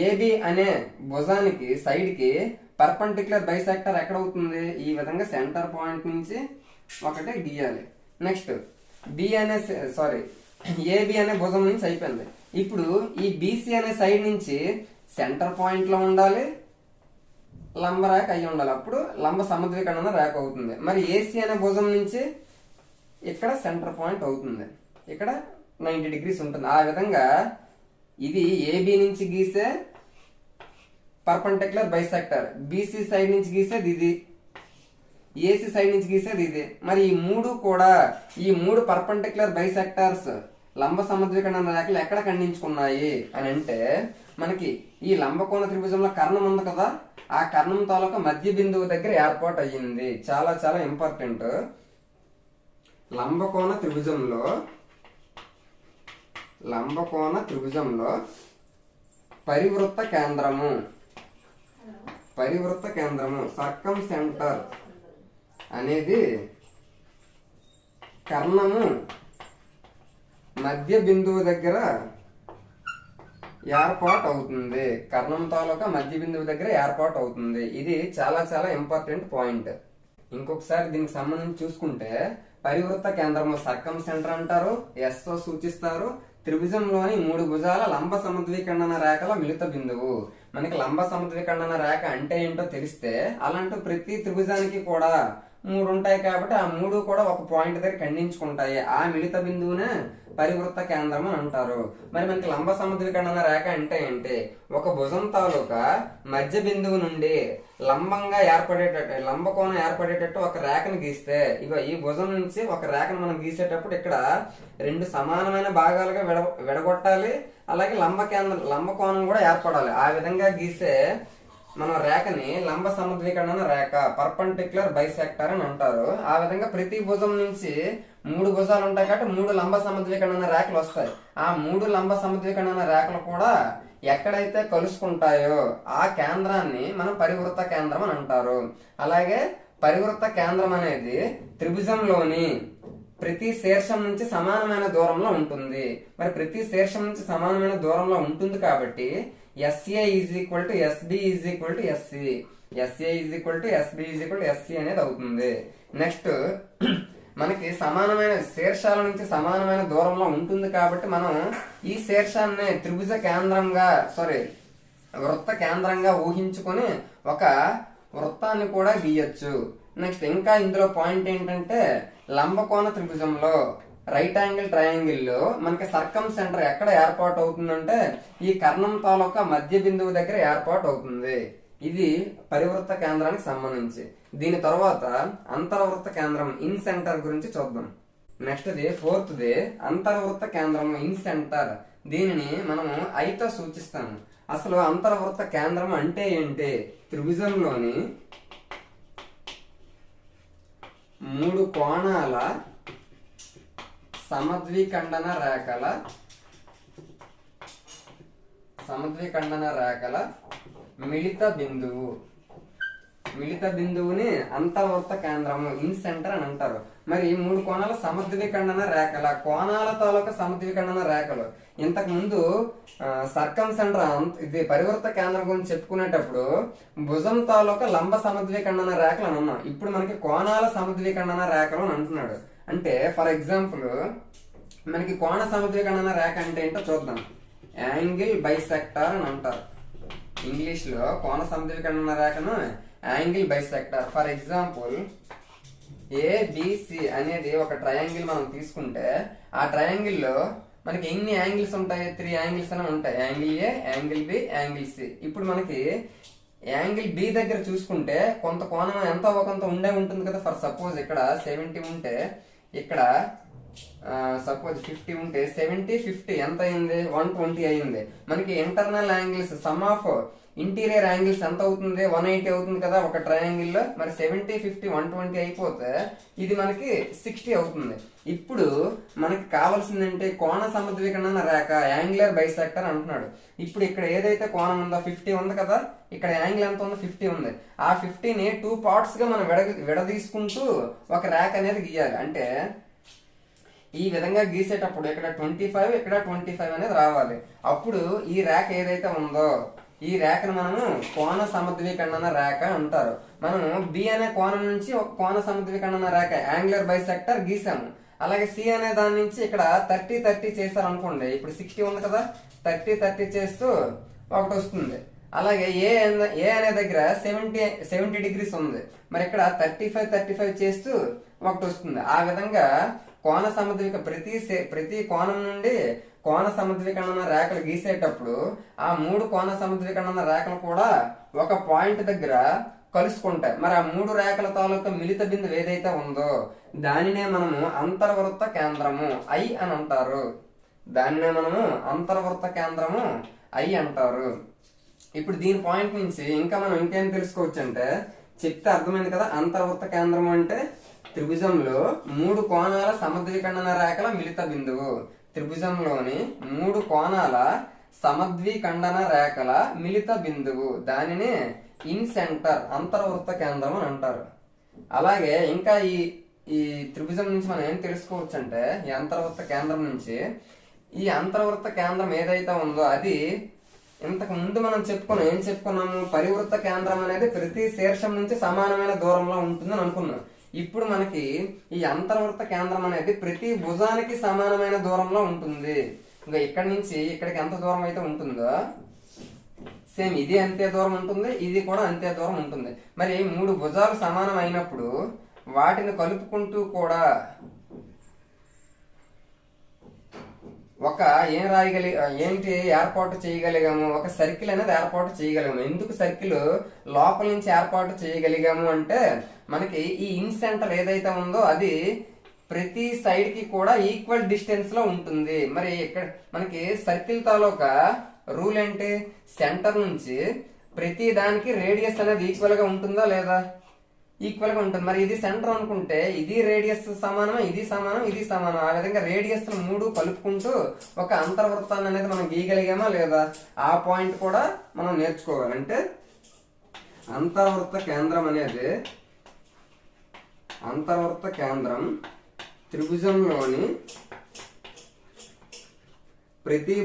ఏబి అనే భుజానికి సైడ్ కి పర్పెండిక్యులర్ బైసెక్టార్ ఎక్కడ అవుతుంది? ఈ విధంగా సెంటర్ పాయింట్ నుంచి ఒకటి గీయాలి. నెక్స్ట్ ఏబి అనే భుజం నుంచి అయిపోయింది. ఇప్పుడు ఈ బీసీ అనే సైడ్ నుంచి సెంటర్ పాయింట్ లో ఉండాలి, లంబ రేఖ అయి ఉండాలి, అప్పుడు లంబ సమద్విఖండన రేఖ అవుతుంది. మరి ఏసీ అనే భుజం నుంచి ఇక్కడ సెంటర్ పాయింట్ అవుతుంది, ఇక్కడ 90 డిగ్రీస్ ఉంటుంది. ఆ విధంగా ఇది ఏబి నుంచి గీసే పర్పెండిక్యులర్ బైసెక్టర్, బీసీ సైడ్ నుంచి గీసేది ఇది, ఏసీ సైడ్ నుంచి గీసేది ఇది. మరి ఈ మూడు పర్పెండిక్యులర్ బైసెక్టార్స్ లంబ సమద్విఖండన రేఖలు ఎక్కడ ఖండించుకున్నాయి అని అంటే మనకి ఈ లంబకోణ త్రిభుజంలో కర్ణం ఉంది కదా, ఆ కర్ణం తాలూకా మధ్య బిందువు దగ్గర ఏర్పాటు అయ్యింది. చాలా చాలా ఇంపార్టెంట్. లంబకోణ త్రిభుజంలో పరివృత్త కేంద్రము సర్కం సెంటర్ అనేది కర్ణము మధ్య బిందువు దగ్గర ఏర్పాటు అవుతుంది. కర్ణం తాలూకా మధ్య బిందువు దగ్గర ఏర్పాటు అవుతుంది. ఇది చాలా చాలా ఇంపార్టెంట్ పాయింట్. ఇంకొకసారి దీనికి సంబంధించి చూసుకుంటే పరివృత్త కేంద్రము సర్కం సెంటర్ అంటారు, ఎస్ తో సూచిస్తారు. త్రిభుజంలోని 3 భుజాల లంబ సమద్విఖండన రేఖల మిలిత బిందువు. మనకి లంబ సమద్విఖండన రేఖ అంటే ఏంటో తెలిస్తే అలాంటి ప్రతి త్రిభుజానికి కూడా 3 ఉంటాయి కాబట్టి ఆ 3 కూడా ఒక పాయింట్ దగ్గర ఖండించుకుంటాయి. ఆ మిలిత బిందువునే పరివృత్త కేంద్రం అని అంటారు. మరి మనకి లంబ సమద్విఖండన రేఖ అంటే ఏంటి? ఒక భుజం తాలూకా మధ్య బిందువు నుండి లంబంగా లంబకోణం ఏర్పడేటట్టు ఒక రేఖను గీస్తే, ఈ భుజం నుంచి ఒక రేఖను మనం గీసేటప్పుడు ఇక్కడ 2 సమానమైన భాగాలుగా విడగొట్టాలి. అలాగే లంబకోణం కూడా ఏర్పడాలి. ఆ విధంగా గీసే మన రేఖని లంబ సమద్విఖండన రేఖ, పర్పెండిక్యులర్ బైసెక్టర్ అని అంటారు. ఆ విధంగా ప్రతి భుజం నుంచి 3 భుజాలు ఉంటాయి కాబట్టి 3 లంబ సమద్విఖండన రేఖలు వస్తాయి. ఆ 3 లంబ సమద్విఖండన రేఖలు కూడా ఎక్కడైతే కలుసుకుంటాయో ఆ కేంద్రాన్ని మనం పరివృత్త కేంద్రం అని అంటారు. అలాగే పరివృత్త కేంద్రం అనేది త్రిభుజంలోని ప్రతి శీర్షం నుంచి సమానమైన దూరంలో ఉంటుంది. మరి ప్రతి శీర్షం నుంచి సమానమైన దూరంలో ఉంటుంది కాబట్టి SA is equal to SB is equal to SC, SA is equal to SB is equal to SC అనేది అవుతుంది. నెక్స్ట్ మనకి సమానమైన శీర్షాల నుంచి సమానమైన దూరంలో ఉంటుంది కాబట్టి మనం ఈ శీర్షాన్ని త్రిభుజ కేంద్రంగా వృత్త కేంద్రంగా ఊహించుకొని ఒక వృత్తాన్ని కూడా గీయచ్చు. నెక్స్ట్ ఇంకా ఇందులో పాయింట్ ఏంటంటే లంబకోణ త్రిభుజంలో రైట్ యాంగిల్ ట్రయాంగిల్ లో మనకి సర్కం సెంటర్ ఎక్కడ ఏర్పాటు అవుతుందంటే ఈ కర్ణం తాలూకా మధ్య బిందువు దగ్గర ఏర్పాటు అవుతుంది. ఇది పరివృత్త కేంద్రానికి సంబంధించి. దీని తర్వాత అంతర్వృత్త కేంద్రం ఇన్ సెంటర్ గురించి చూద్దాం. నెక్స్ట్ ది 4th ది అంతర్వృత్త కేంద్రం ఇన్ సెంటర్. దీనిని మనము ఐతో సూచిస్తాము. అసలు అంతర్వృత్త కేంద్రం అంటే ఏంటి? త్రిభుజంలోని 3 కోణాల సమద్విఖండన రేఖల మిళిత బిందువుని అంతర్వృత్త కేంద్రము ఇన్ సెంటర్ అని అంటారు. మరి 3 కోణాల సమద్విఖండన రేఖల కోణాల తాలూకా సమద్విఖండన రేఖలు. ఇంతకు ముందు సర్కం సెంటర్ ఇది పరివృత్త కేంద్రం గురించి చెప్పుకునేటప్పుడు భుజం తాలూకా లంబ సమద్విఖండన రేఖలు అని అన్నాం. ఇప్పుడు మనకి కోణాల సమద్విఖండన రేఖలు అని అంటున్నాడు. అంటే ఫర్ ఎగ్జాంపుల్ మనకి కోణ సమద్వికర్ణన రేఖ అంటే ఏంటో చూద్దాం. యాంగిల్ బైసెక్టార్ అని అంటారు ఇంగ్లీష్ లో. కోణ సమద్వికర్ణన రేఖను angle bisector. For example ABC అనేది ఒక ట్రయాంగిల్ మనం తీసుకుంటే ఆ ట్రయాంగిల్ లో మనకి ఎన్ని యాంగిల్స్ ఉంటాయి? 3 యాంగిల్స్ అని ఉంటాయి. Angle A, angle B, angle C. ఇప్పుడు మనకి యాంగిల్ బి దగ్గర చూసుకుంటే కొంత కోణం ఎంత కొంత ఉండే ఉంటుంది కదా. ఫర్ సపోజ్ ఇక్కడ 70 ఉంటే ఇక్కడ సపోజ్ 50 ఉంటే 70 50 ఎంత అయింది? 120 అయింది. మనకి internal angles some of interior angles ఎంత అవుతుంది? 180 అవుతుంది కదా ఒక ట్రయాంగిల్ లో. మరి 70 50 120 అయిపోతే ఇది మనకి 60 అవుతుంది. ఇప్పుడు మనకి కావాల్సిందంటే కోణ సమద్వికర్ణన రేఖ యాంగులర్ బైసెక్టర్ అంటున్నాడు. ఇప్పుడు ఇక్కడ ఏదైతే కోణం ఉందో 50 ఉంది కదా, ఇక్కడ యాంగిల్ ఎంత ఉందో 50 ఉంది. ఆ 50ని 2 పార్ట్స్ గా మనం విడదీసుకుంటూ ఒక రేఖ అనేది గీయాలి. అంటే ఈ విధంగా గీసేటప్పుడు ఇక్కడ 25 ఇక్కడ 25 అనేది రావాలి. అప్పుడు ఈ రేఖ ఏదైతే ఉందో ఈ రేఖను మనము కోణ సమద్వికర్ణన రేఖ అంటారు. మనము బి అనే కోణం నుంచి ఒక కోణ సమద్వికర్ణన రేఖ యాంగులర్ బైసెక్టర్ గీసాము. అలాగే సి అనే దాని నుంచి ఇక్కడ 30 30 చేశారు అనుకోండి. ఇప్పుడు 60 ఉంది కదా, 30 30 చేస్తూ ఒకటి వస్తుంది. అలాగే ఏ అనే దగ్గర 70 డిగ్రీస్ ఉంది. మరి ఇక్కడ 35 35 చేస్తూ ఒకటి వస్తుంది. ఆ విధంగా కోణ సమద్విక ప్రతి కోణం నుండి కోణ సమద్వికర్ణన రేఖలు గీసేటప్పుడు ఆ 3 కోణ సమద్వికర్ణన రేఖలు కూడా ఒక పాయింట్ దగ్గర కలుసుకుంటాయి. మరి ఆ 3 రేఖల తాలూకా మిలిత బిందువు ఏదైతే ఉందో దానినే మనము అంతర్వృత్త కేంద్రము ఐ అని అంటారు. దానినే మనము అంతర్వృత్త కేంద్రము ఐ అంటారు. ఇప్పుడు దీని పాయింట్ నుంచి ఇంకా మనం ఇంకేం తెలుసుకోవచ్చు అంటే చెప్తే అర్థమైంది కదా. అంతర్వృత్త కేంద్రం అంటే త్రిభుజంలో 3 కోణాల సమద్వికర్ణన రేఖల మిలిత బిందువు. త్రిభుజంలోని 3 కోణాల సమద్విఖండన రేఖల మిలిత బిందువు దానిని ఇన్ సెంటర్ అంతర్వృత్త కేంద్రం అని అంటారు. అలాగే ఇంకా ఈ త్రిభుజం నుంచి మనం ఏం తెలుసుకోవచ్చు అంటే ఈ అంతర్వృత్త కేంద్రం నుంచి ఈ అంతర్వృత్త కేంద్రం ఏదైతే ఉందో అది ఇంతకు ముందు మనం ఏం చెప్పుకున్నాము? పరివృత్త కేంద్రం అనేది ప్రతి శీర్షం నుంచి సమానమైన దూరంలో ఉంటుందని అనుకున్నాం. ఇప్పుడు మనకి ఈ అంతర్వృత్త కేంద్రం అనేది ప్రతి భుజానికి సమానమైన దూరంలో ఉంటుంది. ఇంకా ఇక్కడి నుంచి ఇక్కడికి ఎంత దూరం అయితే ఉంటుందో సేమ్ ఇది అంతే దూరం ఉంటుంది, ఇది కూడా అంతే దూరం ఉంటుంది. మరి 3 భుజాలు సమానం అయినప్పుడు వాటిని కలుపుకుంటూ కూడా ఒక ఏంటి ఏర్పాటు చేయగలిగాము? ఒక సర్కిల్ అనేది ఏర్పాటు చేయగలిగాము. ఎందుకు సర్కిల్ లోపల నుంచి ఏర్పాటు చేయగలిగాము అంటే మనకి ఈ ఇన్ సెంటర్ ఏదైతే ఉందో అది ప్రతి సైడ్ కి కూడా ఈక్వల్ డిస్టెన్స్ లో ఉంటుంది. మరి ఇక్కడ మనకి సర్కిల్ తాలూకా రూల్ ఏంటి? సెంటర్ నుంచి ప్రతి దానికి రేడియస్ అనేది ఈక్వల్ గా ఉంటుందా లేదా? ఈక్వల్ గా ఉంటుంది. మరి ఇది సెంటర్ అనుకుంటే ఇది రేడియస్ సమానం, ఇది సమానం, ఇది సమానం. ఆ విధంగా రేడియస్ 3 కలుపుకుంటూ ఒక అంతర్వృత్తాన్ని అనేది మనం గీయగలిగామా లేదా? ఆ పాయింట్ కూడా మనం నేర్చుకోవాలంటే అంతర్వృత్త కేంద్రం త్రిభుజంలోని ప్రతి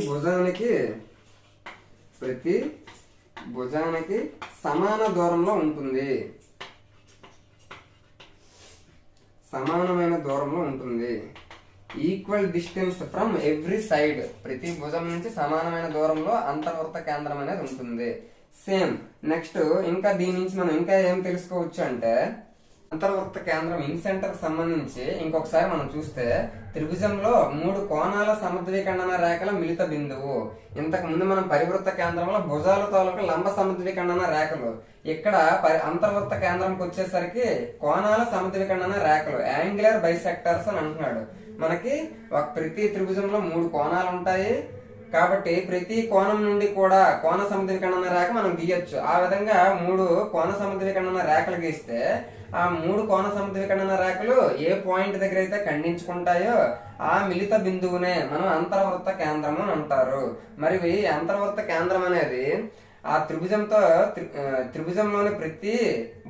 భుజానికి సమాన దూరంలో ఉంటుంది. సమానమైన దూరంలో ఉంటుంది. Equal distance from every side. ప్రతి భుజం నుంచి సమానమైన దూరంలో అంతర్వృత్త కేంద్రం అనేది ఉంటుంది. సేమ్ నెక్స్ట్ ఇంకా దీని నుంచి మనం ఇంకా ఏం తెలుసుకోవచ్చు అంటే అంతర్వృత్త కేంద్రం ఇన్ సెంటర్ సంబంధించి ఇంకొకసారి మనం చూస్తే త్రిభుజంలో 3 కోణాల సమద్విఖండన రేఖల మిలిత బిందువు. ఇంతకు ముందు మనం పరివృత్త కేంద్రంలో భుజాల తాలూకు లంబ సమద్విఖండన రేఖలు, ఇక్కడ అంతర్వృత్త కేంద్రంకి వచ్చేసరికి కోణాల సమద్విఖండన రేఖలు యాంగులర్ బైసెక్టర్స్ అని అంటున్నాడు. మనకి ప్రతి త్రిభుజంలో 3 కోణాలు ఉంటాయి కాబట్టి ప్రతి కోణం నుండి కూడా కోణ సమద్విఖండన రేఖ మనం గీయొచ్చు. ఆ విధంగా 3 కోణ సమద్విఖండన రేఖలు గీస్తే ఆ 3 కోణ సమద్విఖండన రేఖలు ఏ పాయింట్ దగ్గర అయితే ఖండించుకుంటాయో ఆ మిలిత బిందువునే మనం అంతర్వృత్త కేంద్రం అని అంటారు. మరి అంతర్వృత్త కేంద్రం అనేది ఆ త్రిభుజంలోని ప్రతి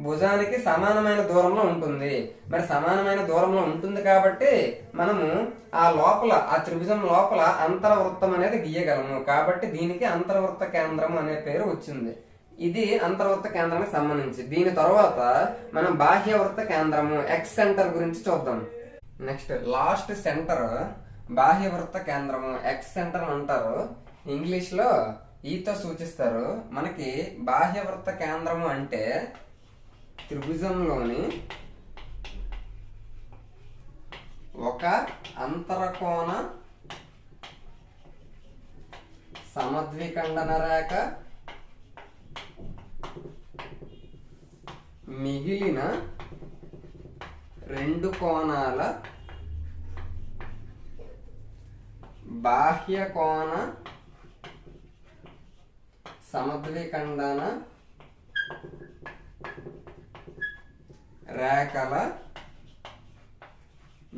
భుజానికి సమానమైన దూరంలో ఉంటుంది. మరి సమానమైన దూరంలో ఉంటుంది కాబట్టి మనము ఆ త్రిభుజం లోపల అంతర్వృత్తం అనేది గీయగలము. కాబట్టి దీనికి అంతర్వృత్త కేంద్రం అనే పేరు వచ్చింది. ఇది అంతర్వృత్త కేంద్రానికి సంబంధించి. దీని తర్వాత మనం బాహ్య వృత్త కేంద్రము ఎక్స్ సెంటర్ గురించి చూద్దాం. నెక్స్ట్ లాస్ట్ సెంటర్ బాహ్య వృత్త కేంద్రము, ఎక్స్ సెంటర్ అని అంటారు, ఇంగ్లీష్ లో ఈతో సూచిస్తారు. మనకి బాహ్య వృత్త కేంద్రము అంటే త్రిభుజంలోని ఒక అంతరకోణ సమద్విఖండన రేఖ మిగిలిన రెండు కోణాల బాహ్య కోణ సమద్విఖండన రేఖల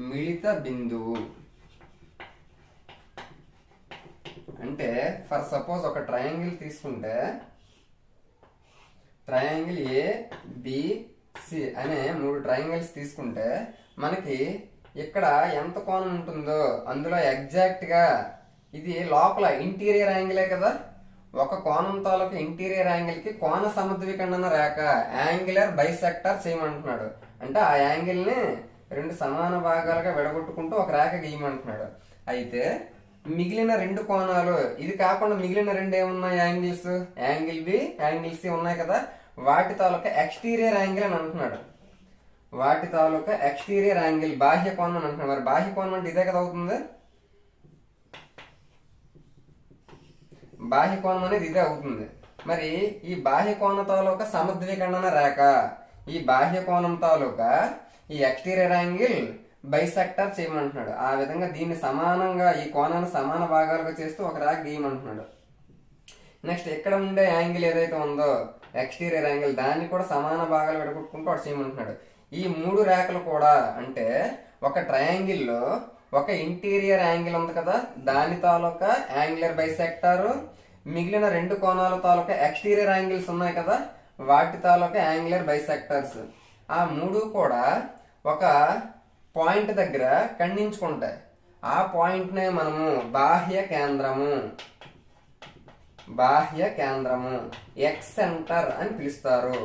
మిళిత బిందువు. అంటే ఫర్ సపోజ్ ఒక ట్రయాంగిల్ తీసుకుంటే ట్రయాంగిల్ ఏ బి సి అనే 3 ట్రయాంగిల్స్ తీసుకుంటే మనకి ఇక్కడ ఎంత కోణం ఉంటుందో అందులో ఎగ్జాక్ట్ గా ఇది లోపల ఇంటీరియర్ యాంగిలే కదా, ఒక కోణం తాలూకు ఇంటీరియర్ యాంగిల్ కి కోణ సమద్విఖండన రేఖ యాంగులర్ బైసెక్టర్ చేయమంటున్నాడు. అంటే ఆ యాంగిల్ ని 2 సమాన భాగాలుగా విడగొట్టుకుంటూ ఒక రేఖ గీయమంటున్నాడు. అయితే మిగిలిన 2 కోణాలు, ఇది కాకుండా మిగిలిన 2 ఏమున్నాయి angles, angle B angle C ఉన్నాయి కదా, వాటి తాలూకా ఎక్స్టీరియర్ యాంగిల్ అని అంటున్నాడు. వాటి తాలూకా ఎక్స్టీరియర్ యాంగిల్ బాహ్య కోణం అని అంటున్నాడు. మరి బాహ్య కోణం అంటే ఇదే కదా అవుతుంది, బాహ్య కోణం అనేది ఇదే అవుతుంది. మరి ఈ బాహ్య కోణం తాలూకా సమద్విఖండన రేఖ, ఈ బాహ్య కోణం తాలూకా ఈ ఎక్స్టీరియర్ యాంగిల్ బైసెక్టర్ చేయమంటున్నాడు. ఆ విధంగా దీన్ని సమానంగా ఈ కోణాన్ని సమాన భాగాలుగా చేస్తూ ఒక రేఖ గీయమంటున్నాడు. నెక్స్ట్ ఇక్కడ ఉండే యాంగిల్ ఏదైతే ఉందో ఎక్స్టీరియర్ యాంగిల్, దాన్ని కూడా సమాన భాగాలు విడగొట్టుకుంటూ ఒకటి చేయమంటున్నాడు. ఈ 3 రేఖలు కూడా అంటే ఒక ట్రయాంగిల్ లో ఒక ఇంటీరియర్ యాంగిల్ ఉంది కదా, దాని తాలూకా యాంగులర్ బైసెక్టర్, మిగిలిన 2 కోణాల తాలూకా ఎక్స్టీరియర్ యాంగిల్స్ ఉన్నాయి కదా, వాటి తాలూకా యాంగులర్ బైసెక్టర్స్, ఆ 3 కూడా ఒక పాయింట్ దగ్గర ఖండించుకుంటాయి. ఆ పాయింట్ నే మనము బాహ్య కేంద్రము ఎక్స్ సెంటర్ అని పిలుస్తారు.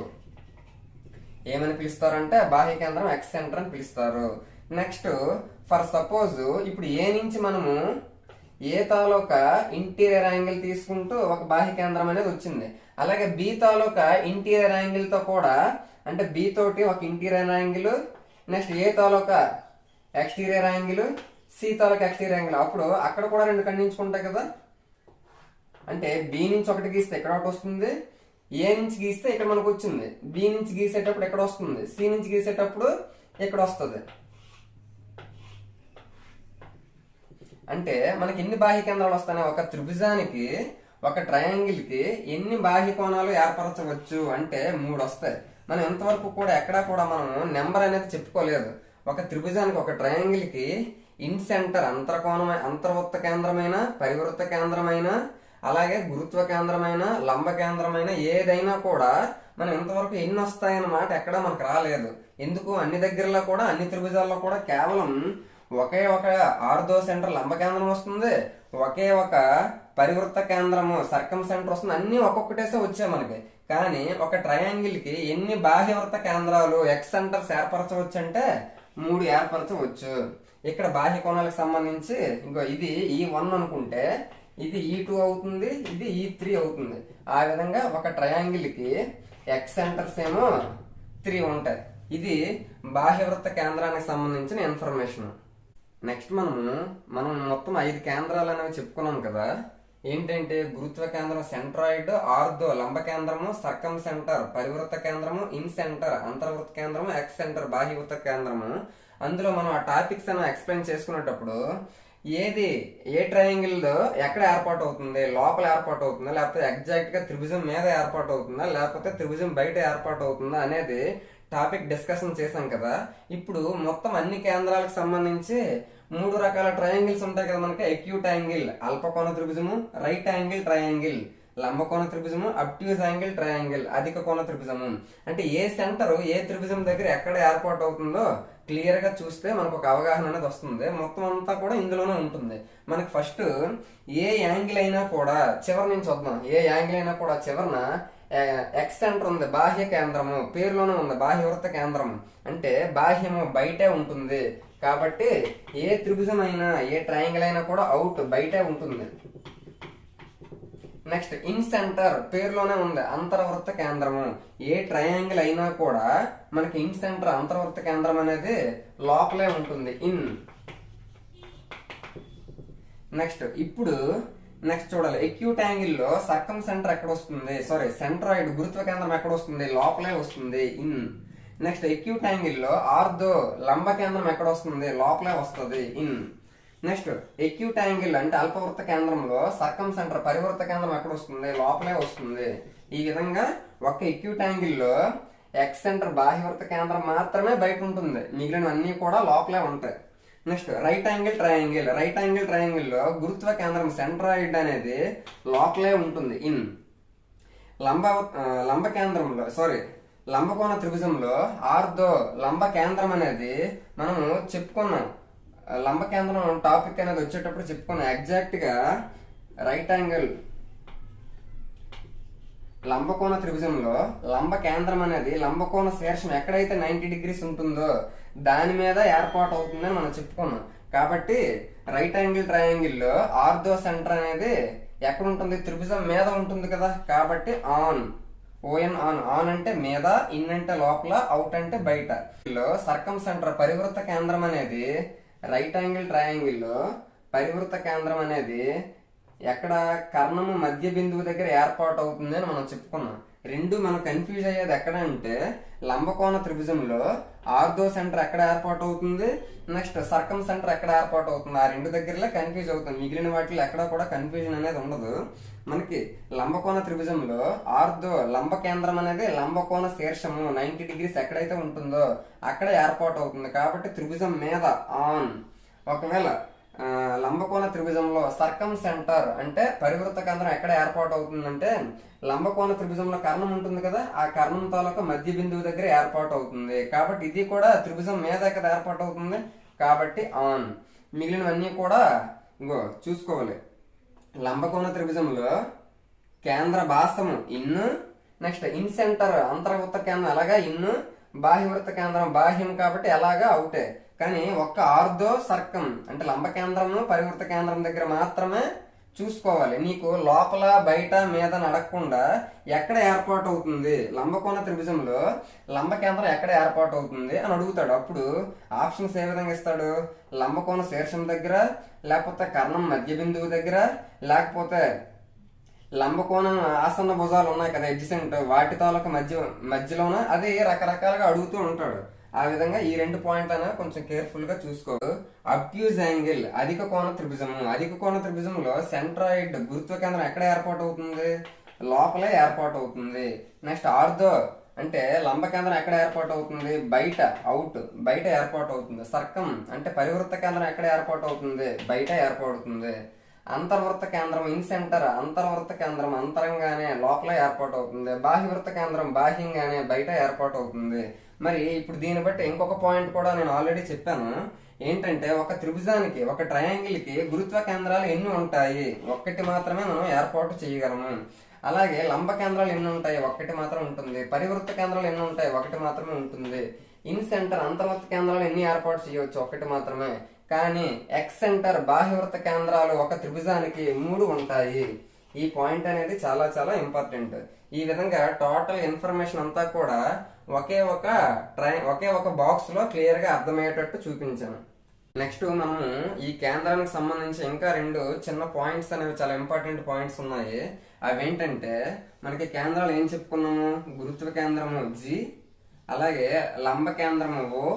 ఏమని పిలుస్తారంటే బాహ్య కేంద్రం ఎక్స్ సెంటర్ అని పిలుస్తారు. నెక్స్ట్ ఫర్ సపోజ్ ఇప్పుడు ఏ నుంచి మనము ఏ తాలూకా ఇంటీరియర్ యాంగిల్ తీసుకుంటూ ఒక బాహ్య కేంద్రం అనేది వచ్చింది. అలాగే బి తాలూకా ఇంటీరియర్ యాంగిల్ తో కూడా, అంటే బి తోటి ఒక ఇంటీరియర్ యాంగిల్, నెక్స్ట్ ఏ తాలూకా ఎక్స్టీరియర్ యాంగిల్, సి తాలూకా ఎక్స్టీరియర్ యాంగిల్, అప్పుడు అక్కడ కూడా 2 ఖండించుకుంటాయి కదా. అంటే బి నుంచి ఒకటి గీస్తే ఇక్కడ ఒకటి వస్తుంది, ఏ నుంచి గీస్తే ఇక్కడ మనకు వచ్చింది, బి నుంచి గీసేటప్పుడు ఎక్కడ వస్తుంది, సి నుంచి గీసేటప్పుడు ఇక్కడ వస్తుంది. అంటే మనకి ఎన్ని బాహ్య కేంద్రాలు వస్తాయి, ఒక త్రిభుజానికి ఒక ట్రయాంగిల్ కి ఎన్ని బాహ్య కోణాలు ఏర్పరచవచ్చు అంటే 3 వస్తాయి. మనం ఇంతవరకు కూడా ఎక్కడా కూడా మనం నెంబర్ అనేది చెప్పుకోలేదు. ఒక త్రిభుజానికి ఒక ట్రయాంగిల్ కి ఇన్ సెంటర్ అంతర్వృత్త కేంద్రమైన, పరివృత్త కేంద్రమైన, అలాగే గురుత్వ కేంద్రమైన, లంబ కేంద్రమైన ఏదైనా కూడా మనం ఇంతవరకు ఎన్ని వస్తాయన్నమాట ఎక్కడ మనకు రాలేదు. ఎందుకు, అన్ని దగ్గరలో కూడా అన్ని త్రిభుజాల్లో కూడా కేవలం ఒకే ఒక ఆర్థో సెంటర్ లంబ కేంద్రం వస్తుంది, ఒకే ఒక పరివృత్త కేంద్రము సర్కం సెంటర్ వస్తుంది, అన్ని ఒక్కొక్కటేసే వచ్చాయి మనకి. కానీ ఒక ట్రయాంగిల్ కి ఎన్ని బాహ్యవృత్త కేంద్రాలు ఎక్స్ సెంటర్స్ ఏర్పరచవచ్చు అంటే 3 ఏర్పరచవచ్చు. ఇక్కడ బాహ్య కోణాలకు సంబంధించి ఇంకో ఇది E1 అనుకుంటే ఇది E2 అవుతుంది, ఇది E3 అవుతుంది. ఆ విధంగా ఒక ట్రయాంగిల్ కి ఎక్స్ సెంటర్స్ ఏమో 3 ఉంటాయి. ఇది బాహ్యవృత్త కేంద్రానికి సంబంధించిన ఇన్ఫర్మేషన్. నెక్స్ట్ మనం మొత్తం 5 కేంద్రాలు అనేవి చెప్పుకున్నాం కదా. ఏంటంటే గురుత్వ కేంద్రం సెంట్రాయిడ్, ఆర్థో లంబ కేంద్రము, సర్కం సెంటర్ పరివృత్త కేంద్రము, ఇన్ సెంటర్ అంతర్వృత్త కేంద్రము, ఎక్స్ సెంటర్ బాహ్యవృత్త కేంద్రము. అందులో మనం ఆ టాపిక్స్ అని ఎక్స్ప్లెయిన్ చేసుకునేటప్పుడు ఏది ఏ ట్రయాంగిల్ ఎక్కడ ఏర్పాటు అవుతుంది, లోపల ఏర్పాటు అవుతుందా, లేకపోతే ఎగ్జాక్ట్ గా త్రిభుజం మీద ఏర్పాటు అవుతుందా, లేకపోతే త్రిభుజం బయట ఏర్పాటు అవుతుందా అనేది టాపిక్ డిస్కషన్ చేశాం కదా. ఇప్పుడు మొత్తం అన్ని కేంద్రాలకు సంబంధించి 3 రకాల ట్రయాంగిల్స్ ఉంటాయి కదా మనకి. ఎక్యూట్ యాంగిల్ అల్పకోణ త్రిభుజము, రైట్ యాంగిల్ ట్రయాంగిల్ లంబకోణ త్రిభుజము, అబ్ట్యూజ్ యాంగిల్ ట్రయాంగిల్ అధిక కోణ త్రిభుజము. అంటే ఏ సెంటర్ ఏ త్రిభుజం దగ్గర ఎక్కడ ఏర్పాటు అవుతుందో క్లియర్ గా చూస్తే మనకు ఒక అవగాహన అనేది వస్తుంది. మొత్తం అంతా కూడా ఇందులోనే ఉంటుంది. మనకి ఫస్ట్ ఏ యాంగిల్ అయినా కూడా చివరి నుంచి వద్దాం. ఏ యాంగిల్ అయినా కూడా చివరన ఎక్స్ సెంటర్ ఉంది, బాహ్య కేంద్రము పేరులోనే ఉంది, బాహ్య వృత్త కేంద్రము అంటే బాహ్యము బయటే ఉంటుంది. కాబట్టి ఏ త్రిభుజం అయినా ఏ ట్రయాంగిల్ అయినా కూడా అవుట్ బయటే ఉంటుంది. నెక్స్ట్ ఇన్ సెంటర్ పేరులోనే ఉంది, అంతర్వృత్త కేంద్రము. ఏ ట్రయాంగిల్ అయినా కూడా మనకి ఇన్ సెంటర్ అంతర్వృత్త కేంద్రం అనేది లోపలే ఉంటుంది, ఇన్. నెక్స్ట్ చూడాలి, ఎక్యూట్ యాంగిల్ లో సర్కమ్ సెంటర్ ఎక్కడ వస్తుంది, సారీ సెంట్రాయిడ్ గురుత్వ కేంద్రం ఎక్కడ వస్తుంది, లోపలే వస్తుంది, ఇన్. నెక్స్ట్ ఎక్యూట్ యాంగిల్ లో ఆర్థో లంబ కేంద్రం ఎక్కడ వస్తుంది, లోపలే వస్తుంది, ఇన్. నెక్స్ట్ ఎక్యూట్ యాంగిల్ అంటే అల్పవృత్త కేంద్రంలో సర్కమ్ సెంటర్ పరివృత్త కేంద్రం ఎక్కడ వస్తుంది, లోపలే వస్తుంది. ఈ విధంగా ఒక ఎక్యూట్ యాంగిల్ లో ఎక్స్ సెంటర్ బాహ్యవృత్త కేంద్రం మాత్రమే బయట ఉంటుంది, మిగిలినవన్నీ కూడా లోపలే ఉంటాయి. నెక్స్ట్ రైట్ యాంగిల్ ట్రయాంగిల్ లో గురుత్వ కేంద్రం సెంట్రాయిడ్ అనేది లోపలే ఉంటుంది, ఇన్. లంబకోణ త్రిభుజంలో ఆర్థో లంబ కేంద్రం అనేది మనము చెప్పుకున్నాం, లంబ కేంద్రం టాపిక్ అనేది వచ్చేటప్పుడు చెప్పుకున్నాం. ఎగ్జాక్ట్ గా రైట్ యాంగిల్ లంబకోణ త్రిభుజంలో లంబ కేంద్రం అనేది లంబకోణ శీర్షం ఎక్కడైతే 90 డిగ్రీస్ ఉంటుందో దాని మీద ఏర్పాటు అవుతుందని మనం చెప్పుకున్నాం. కాబట్టి రైట్ యాంగిల్ ట్రయాంగిల్ లో ఆర్థో సెంటర్ అనేది ఎక్కడ ఉంటుంది, త్రిభుజం మీద ఉంటుంది కదా. కాబట్టి ఆన్, ఓఎన్ ఆన్. ఆన్ అంటే మీద, ఇన్ అంటే లోపల, అవుట్ అంటే బయట. సర్కమ్ సెంటర్ పరివృత్త కేంద్రం అనేది రైట్ యాంగిల్ ట్రయాంగిల్ లో పరివృత్త కేంద్రం అనేది ఎక్కడ కర్ణము మధ్య బిందువు దగ్గర ఏర్పాటు అవుతుంది అని మనం చెప్పుకున్నాం. రెండు మనం కన్ఫ్యూజ్ అయ్యేది ఎక్కడ అంటే లంబకోణ త్రిభుజంలో ఆర్థో సెంటర్ ఎక్కడ ఏర్పాటు అవుతుంది, నెక్స్ట్ సర్కమ్ సెంటర్ ఎక్కడ ఏర్పాటు అవుతుంది. ఆ రెండు దగ్గరలో కన్ఫ్యూజ్ అవుతుంది, మిగిలిన వాటిలో ఎక్కడ కూడా కన్ఫ్యూజన్ అనేది ఉండదు. మనకి లంబకోణ త్రిభుజంలో ఆర్థో లంబ కేంద్రం అనేది లంబకోణ శీర్షము 90 డిగ్రీస్ ఎక్కడైతే ఉంటుందో అక్కడ ఏర్పాటు అవుతుంది. కాబట్టి త్రిభుజం మీద ఆన్. ఒకవేళ లంబకోణ త్రిభుజంలో సర్కమ్ సెంటర్ అంటే పరివృత్త కేంద్రం ఎక్కడ ఏర్పాటు అవుతుందంటే లంబకోణ త్రిభుజంలో కర్ణం ఉంటుంది కదా, ఆ కర్ణం తాలూకా మధ్య బిందువు దగ్గర ఏర్పాటు అవుతుంది. కాబట్టి ఇది కూడా త్రిభుజం మీద ఎక్కడ ఏర్పాటు అవుతుంది, కాబట్టి ఆన్. మిగిలినవన్నీ కూడా ఇంకో చూసుకోవాలి. లంబకోణ త్రిభుజంలో కేంద్ర భాసము ఇన్, నెక్స్ట్ ఇన్ సెంటర్ అంతర్వృత్త కేంద్రం అలాగా ఇన్, బాహ్యవృత్త కేంద్రం బాహ్యం కాబట్టి ఎలాగా అవుటే. కానీ ఒక్క ఆర్థో సర్కం అంటే లంబ కేంద్రము పరివృత్త కేంద్రం దగ్గర మాత్రమే చూసుకోవాలి. నీకు లోపల బయట మీద నడకుండా ఎక్కడ ఏర్పాటు అవుతుంది, లంబకోణ త్రిభుజంలో లంబ కేంద్రం ఎక్కడ ఏర్పాటు అవుతుంది అని అడుగుతాడు. అప్పుడు ఆప్షన్స్ ఏ విధంగా ఇస్తాడు, లంబకోణ శీర్షం దగ్గర, లేకపోతే కర్ణం మధ్య బిందువు దగ్గర, లేకపోతే లంబకోణం ఆసన్న భుజాలు ఉన్నాయి కదా ఎడ్జసెంట్, వాటి తాలూకా మధ్యలోన, అది రకరకాలుగా అడుగుతూ ఉంటాడు. ఆ విధంగా ఈ రెండు పాయింట్లు అనేవి కొంచెం కేర్ఫుల్ గా చూసుకో. అబ్ట్యూజ్ యాంగిల్ అధిక కోణ త్రిభుజము. అధిక కోణ త్రిభుజంలో సెంట్రాయిడ్ గురుత్వ కేంద్రం ఎక్కడ ఏర్పాటు అవుతుంది, లోపలే ఏర్పాటు అవుతుంది. నెక్స్ట్ ఆర్థో అంటే లంబ కేంద్రం ఎక్కడ ఏర్పాటు అవుతుంది, బయట, అవుట్, బయట ఏర్పాటు అవుతుంది. సర్కం అంటే పరివృత్త కేంద్రం ఎక్కడ ఏర్పాటు అవుతుంది, బయట ఏర్పడుతుంది. అంతర్వృత్త కేంద్రం ఇన్ సెంటర్ అంతర్వృత్త కేంద్రం అంతరంగానే లోపల ఏర్పాటు అవుతుంది. బాహ్యవృత్త కేంద్రం బాహ్యంగానే బయట ఏర్పాటు అవుతుంది. మరి ఇప్పుడు దీన్ని బట్టి ఇంకొక పాయింట్ కూడా నేను ఆల్రెడీ చెప్పాను. ఏంటంటే ఒక త్రిభుజానికి ఒక ట్రయాంగిల్ కి గురుత్వ కేంద్రాలు ఎన్ని ఉంటాయి, ఒక్కటి మాత్రమే మనం ఏర్పాటు చేయగలము. అలాగే లంబ కేంద్రాలు ఎన్ని ఉంటాయి, ఒక్కటి మాత్రం ఉంటుంది. పరివృత్త కేంద్రాలు ఎన్ని ఉంటాయి, ఒకటి మాత్రమే ఉంటుంది. ఇన్ సెంటర్ అంతర్వృత్త కేంద్రాలు ఎన్ని ఏర్పాటు చేయవచ్చు, ఒకటి మాత్రమే. కానీ ఎక్స్ సెంటర్ బాహ్యవృత్త కేంద్రాలు ఒక త్రిభుజానికి 3 ఉంటాయి. ఈ పాయింట్ అనేది చాలా చాలా ఇంపార్టెంట్. ఈ విధంగా టోటల్ ఇన్ఫర్మేషన్ అంతా కూడా ఒకే ఒక బాక్స్ లో క్లియర్ గా అర్థమయ్యేటట్టు చూపించాను. నెక్స్ట్ మనము ఈ కేంద్రానికి సంబంధించి ఇంకా 2 చిన్న పాయింట్స్ అనేవి చాలా ఇంపార్టెంట్ పాయింట్స్ ఉన్నాయి. అవేంటంటే మనకి కేంద్రాలు ఏం చెప్పుకున్నాము, గురుత్వ కేంద్రము G, అలాగే లంబ కేంద్రము O,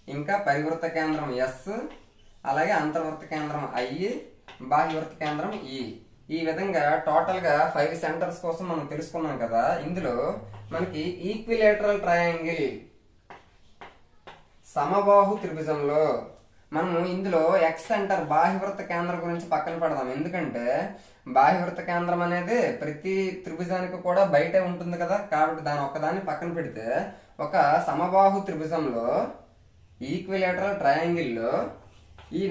ఇంకా పరివృత్త కేంద్రం S, అలాగే అంతర్వృత్త కేంద్రం I, బాహ్యవృత్త కేంద్రం E. ఈ విధంగా టోటల్ గా 5 సెంటర్స్ కోసం మనం తెలుసుకున్నాం కదా. ఇందులో మనకి ఈక్విలేటరల్ ట్రయాంగిల్ సమబాహు త్రిభుజంలో మనము ఇందులో ఎక్స్ సెంటర్ బాహ్యవృత్త కేంద్రం గురించి పక్కన పెడదాం. ఎందుకంటే బాహ్యవృత్త కేంద్రం అనేది ప్రతి త్రిభుజానికి కూడా బయటే ఉంటుంది కదా. కాబట్టి దాని ఒక్కదాన్ని పక్కన పెడితే ఒక సమబాహు త్రిభుజంలో ఈక్విలేటరల్ ట్రయాంగిల్ లో ఈ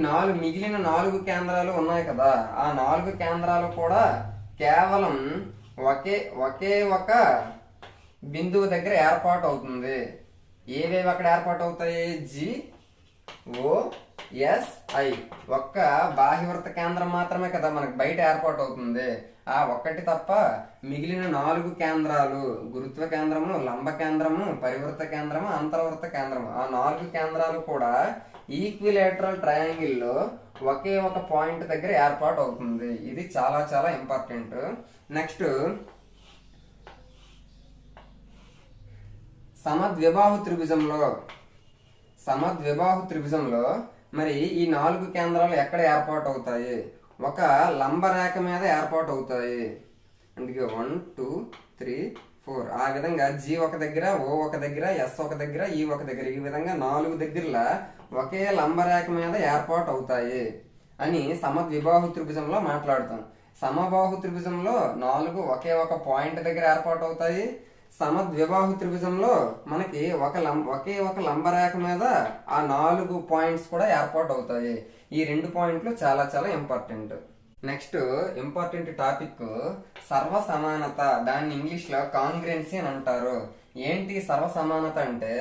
మిగిలిన 4 కేంద్రాలు ఉన్నాయి కదా, ఆ 4 కేంద్రాలు కూడా కేవలం ఒకే ఒకే ఒక బిందువు దగ్గర ఏర్పాటు అవుతుంది. ఏవేవి అక్కడ ఏర్పాటు అవుతాయి? G O S I. ఒక్క బాహ్యవృత్త కేంద్రం మాత్రమే కదా మనకు బయట ఏర్పాటు అవుతుంది. ఆ ఒక్కటి తప్ప మిగిలిన 4 కేంద్రాలు, గురుత్వ కేంద్రము, లంబ కేంద్రము, పరివృత్త కేంద్రము, అంతర్వృత్త కేంద్రము, ఆ 4 కేంద్రాలు కూడా ఈక్విలేటరల్ ట్రయాంగిల్లో ఒకే ఒక పాయింట్ దగ్గర ఏర్పాటు అవుతుంది. ఇది చాలా చాలా ఇంపార్టెంట్. నెక్స్ట్ సమద్విబాహు త్రిభుజంలో మరి ఈ 4 కేంద్రాలు ఎక్కడ ఏర్పాటు అవుతాయి? ఒక లంబ రేఖ మీద ఏర్పాటు అవుతాయి. అందుకే 1 2 3 4 ఆ విధంగా జి ఒక దగ్గర, ఓ ఒక దగ్గర, ఎస్ ఒక దగ్గర, ఈ ఒక దగ్గర, ఈ విధంగా 4 దగ్గరలా ఒకే లంబ రేఖ మీద ఏర్పాటు అవుతాయి అని సమద్విబాహు త్రిభుజంలో మాట్లాడుతాం. సమబాహు త్రిభుజంలో 4 ఒకే ఒక పాయింట్ దగ్గర ఏర్పాటు అవుతాయి. సమద్విబాహు త్రిభుజంలో మనకి ఒకే ఒక లంబరేఖ మీద ఆ 4 పాయింట్స్ కూడా ఏర్పాటు అవుతాయి. ఈ 2 పాయింట్లు చాలా చాలా ఇంపార్టెంట్. నెక్స్ట్ ఇంపార్టెంట్ టాపిక్ సర్వసమానత. దాన్ని ఇంగ్లీష్ లో కాంగ్రెన్సీ అని అంటారు. ఏంటి సర్వసమానత అంటే?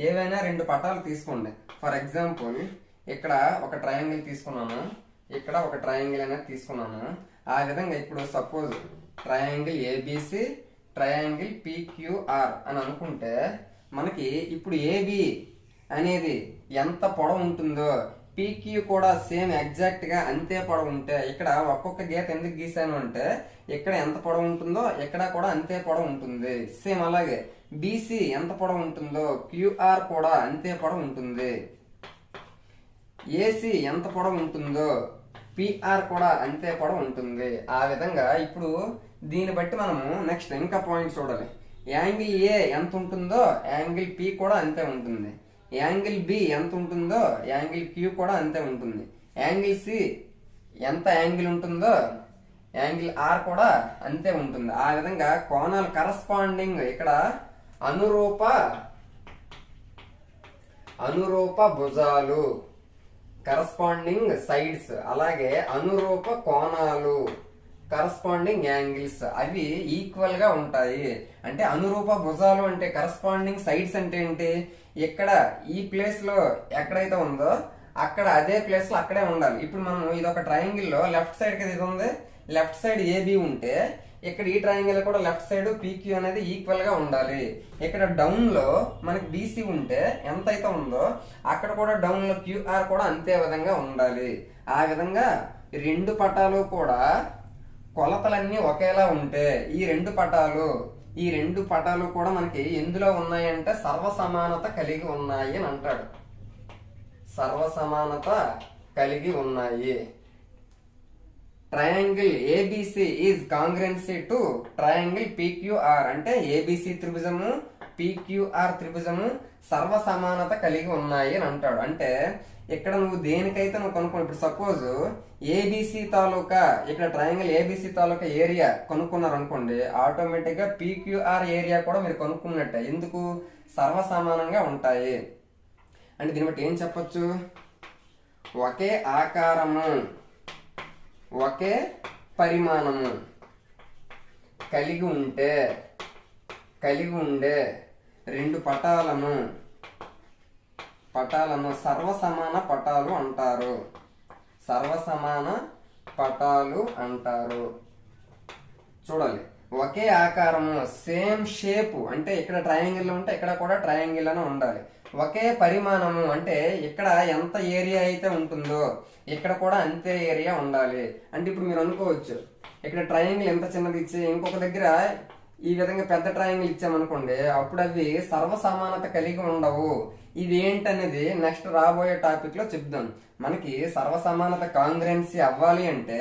ఏవైనా 2 పటాలు తీసుకోండి. ఫర్ ఎగ్జాంపుల్ ఇక్కడ ఒక ట్రయాంగిల్ తీసుకున్నాను, ఇక్కడ ఒక ట్రయాంగిల్ అనేది తీసుకున్నాను. ఆ విధంగా ఇప్పుడు suppose triangle ABC, triangle PQR అని అనుకుంటే మనకి ఇప్పుడు ఏబి అనేది ఎంత పొడవు ఉంటుందో పీక్యూ కూడా సేమ్ ఎగ్జాక్ట్ గా అంతే పొడవు ఉంటే, ఇక్కడ ఒక్కొక్క గీత ఎందుకు గీసాను అంటే ఇక్కడ ఎంత పొడవు ఉంటుందో ఇక్కడ కూడా అంతే పొడవు ఉంటుంది. సేమ్ అలాగే బీసీ ఎంత పొడవు ఉంటుందో క్యూఆర్ కూడా అంతే పొడవు ఉంటుంది. ఏసీ ఎంత పొడవు ఉంటుందో పిఆర్ కూడా అంతే పొడవు ఉంటుంది. ఆ విధంగా ఇప్పుడు దీన్ని బట్టి మనము నెక్స్ట్ ఇంకా పాయింట్ చూడాలి. యాంగిల్ ఏ ఎంత ఉంటుందో యాంగిల్ పి కూడా అంతే ఉంటుంది. యాంగిల్ బి ఎంత ఉంటుందో యాంగిల్ క్యూ కూడా అంతే ఉంటుంది. యాంగిల్ సి ఎంత యాంగిల్ ఉంటుందో యాంగిల్ ఆర్ కూడా అంతే ఉంటుంది. ఆ విధంగా కోణాలు కరస్పాండింగ్ ఇక్కడ అనురూప భుజాలు, కరస్పాండింగ్ సైడ్స్, అలాగే అనురూప కోణాలు, కరస్పాండింగ్ యాంగిల్స్ అవి ఈక్వల్ గా ఉంటాయి. అంటే అనురూప భుజాలు అంటే కరస్పాండింగ్ సైడ్స్ అంటే ఏంటి? ఇక్కడ ఈ ప్లేస్ లో ఎక్కడైతే ఉందో అక్కడ అదే ప్లేస్ లో అక్కడే ఉండాలి. ఇప్పుడు మనం ఇది ఒక ట్రయాంగిల్ లో లెఫ్ట్ సైడ్ కి ఇది ఉంది, లెఫ్ట్ సైడ్ ఏబి ఉంటే ఇక్కడ ఈ ట్రయాంగిల్ కూడా లెఫ్ట్ సైడ్ పీక్యూ అనేది ఈక్వల్ గా ఉండాలి. ఇక్కడ డౌన్ లో మనకి బీసీ ఉంటే ఎంత అయితే ఉందో అక్కడ కూడా డౌన్ లో క్యూఆర్ కూడా అంతే విధంగా ఉండాలి. ఆ విధంగా 2 పటాలు కూడా కొలతలన్నీ ఒకేలా ఉంటే ఈ 2 పటాలు కూడా మనకి ఎందులో ఉన్నాయంటే సర్వసమానత కలిగి ఉన్నాయి అని అంటాడు. సర్వసమానత కలిగి ఉన్నాయి. Triangle ABC is congruency to triangle PQR అంటే ఏబిసి త్రిభుజము పిక్యూఆర్ త్రిభుజము సర్వసమానత కలిగి ఉన్నాయి అని అంటాడు. అంటే ఇక్కడ నువ్వు దేనికైతే నువ్వు కనుక్కో, ఇప్పుడు సపోజ్ ఏబిసి తాలూకా ఇక్కడ ట్రయాంగిల్ ఏబిసి తాలూకా ఏరియా కనుక్కున్నారు అనుకోండి, ఆటోమేటిక్ గా పిక్యూఆర్ ఏరియా కూడా మీరు కనుక్కున్నట్టే. ఎందుకు? సర్వసమానంగా ఉంటాయి. అంటే దీన్ని బట్టి ఏం చెప్పొచ్చు? ఒకే ఆకారము, ఒకే పరిమాణము కలిగి ఉండే 2 పటాలను సర్వసమాన పటాలు అంటారు. సర్వసమాన పటాలు అంటారు. చూడాలి, ఒకే ఆకారము సేమ్ షేప్ అంటే ఇక్కడ ట్రయాంగిల్ ఉంటే ఇక్కడ కూడా ట్రయాంగిల్ అని ఉండాలి. ఒకే పరిమాణము అంటే ఇక్కడ ఎంత ఏరియా అయితే ఉంటుందో ఇక్కడ కూడా అంతే ఏరియా ఉండాలి. అంటే ఇప్పుడు మీరు అనుకోవచ్చు, ఇక్కడ ట్రయాంగిల్ ఎంత చిన్నది ఇచ్చి ఇంకొక దగ్గర ఈ విధంగా పెద్ద ట్రయాంగిల్ ఇచ్చామనుకోండి, అప్పుడు అవి సర్వసమానత కలిగి ఉండవు. ఇది ఏంటనేది నెక్స్ట్ రాబోయే టాపిక్ లో చెప్దాం. మనకి సర్వసమానత కాంగ్రెన్సీ అవ్వాలి అంటే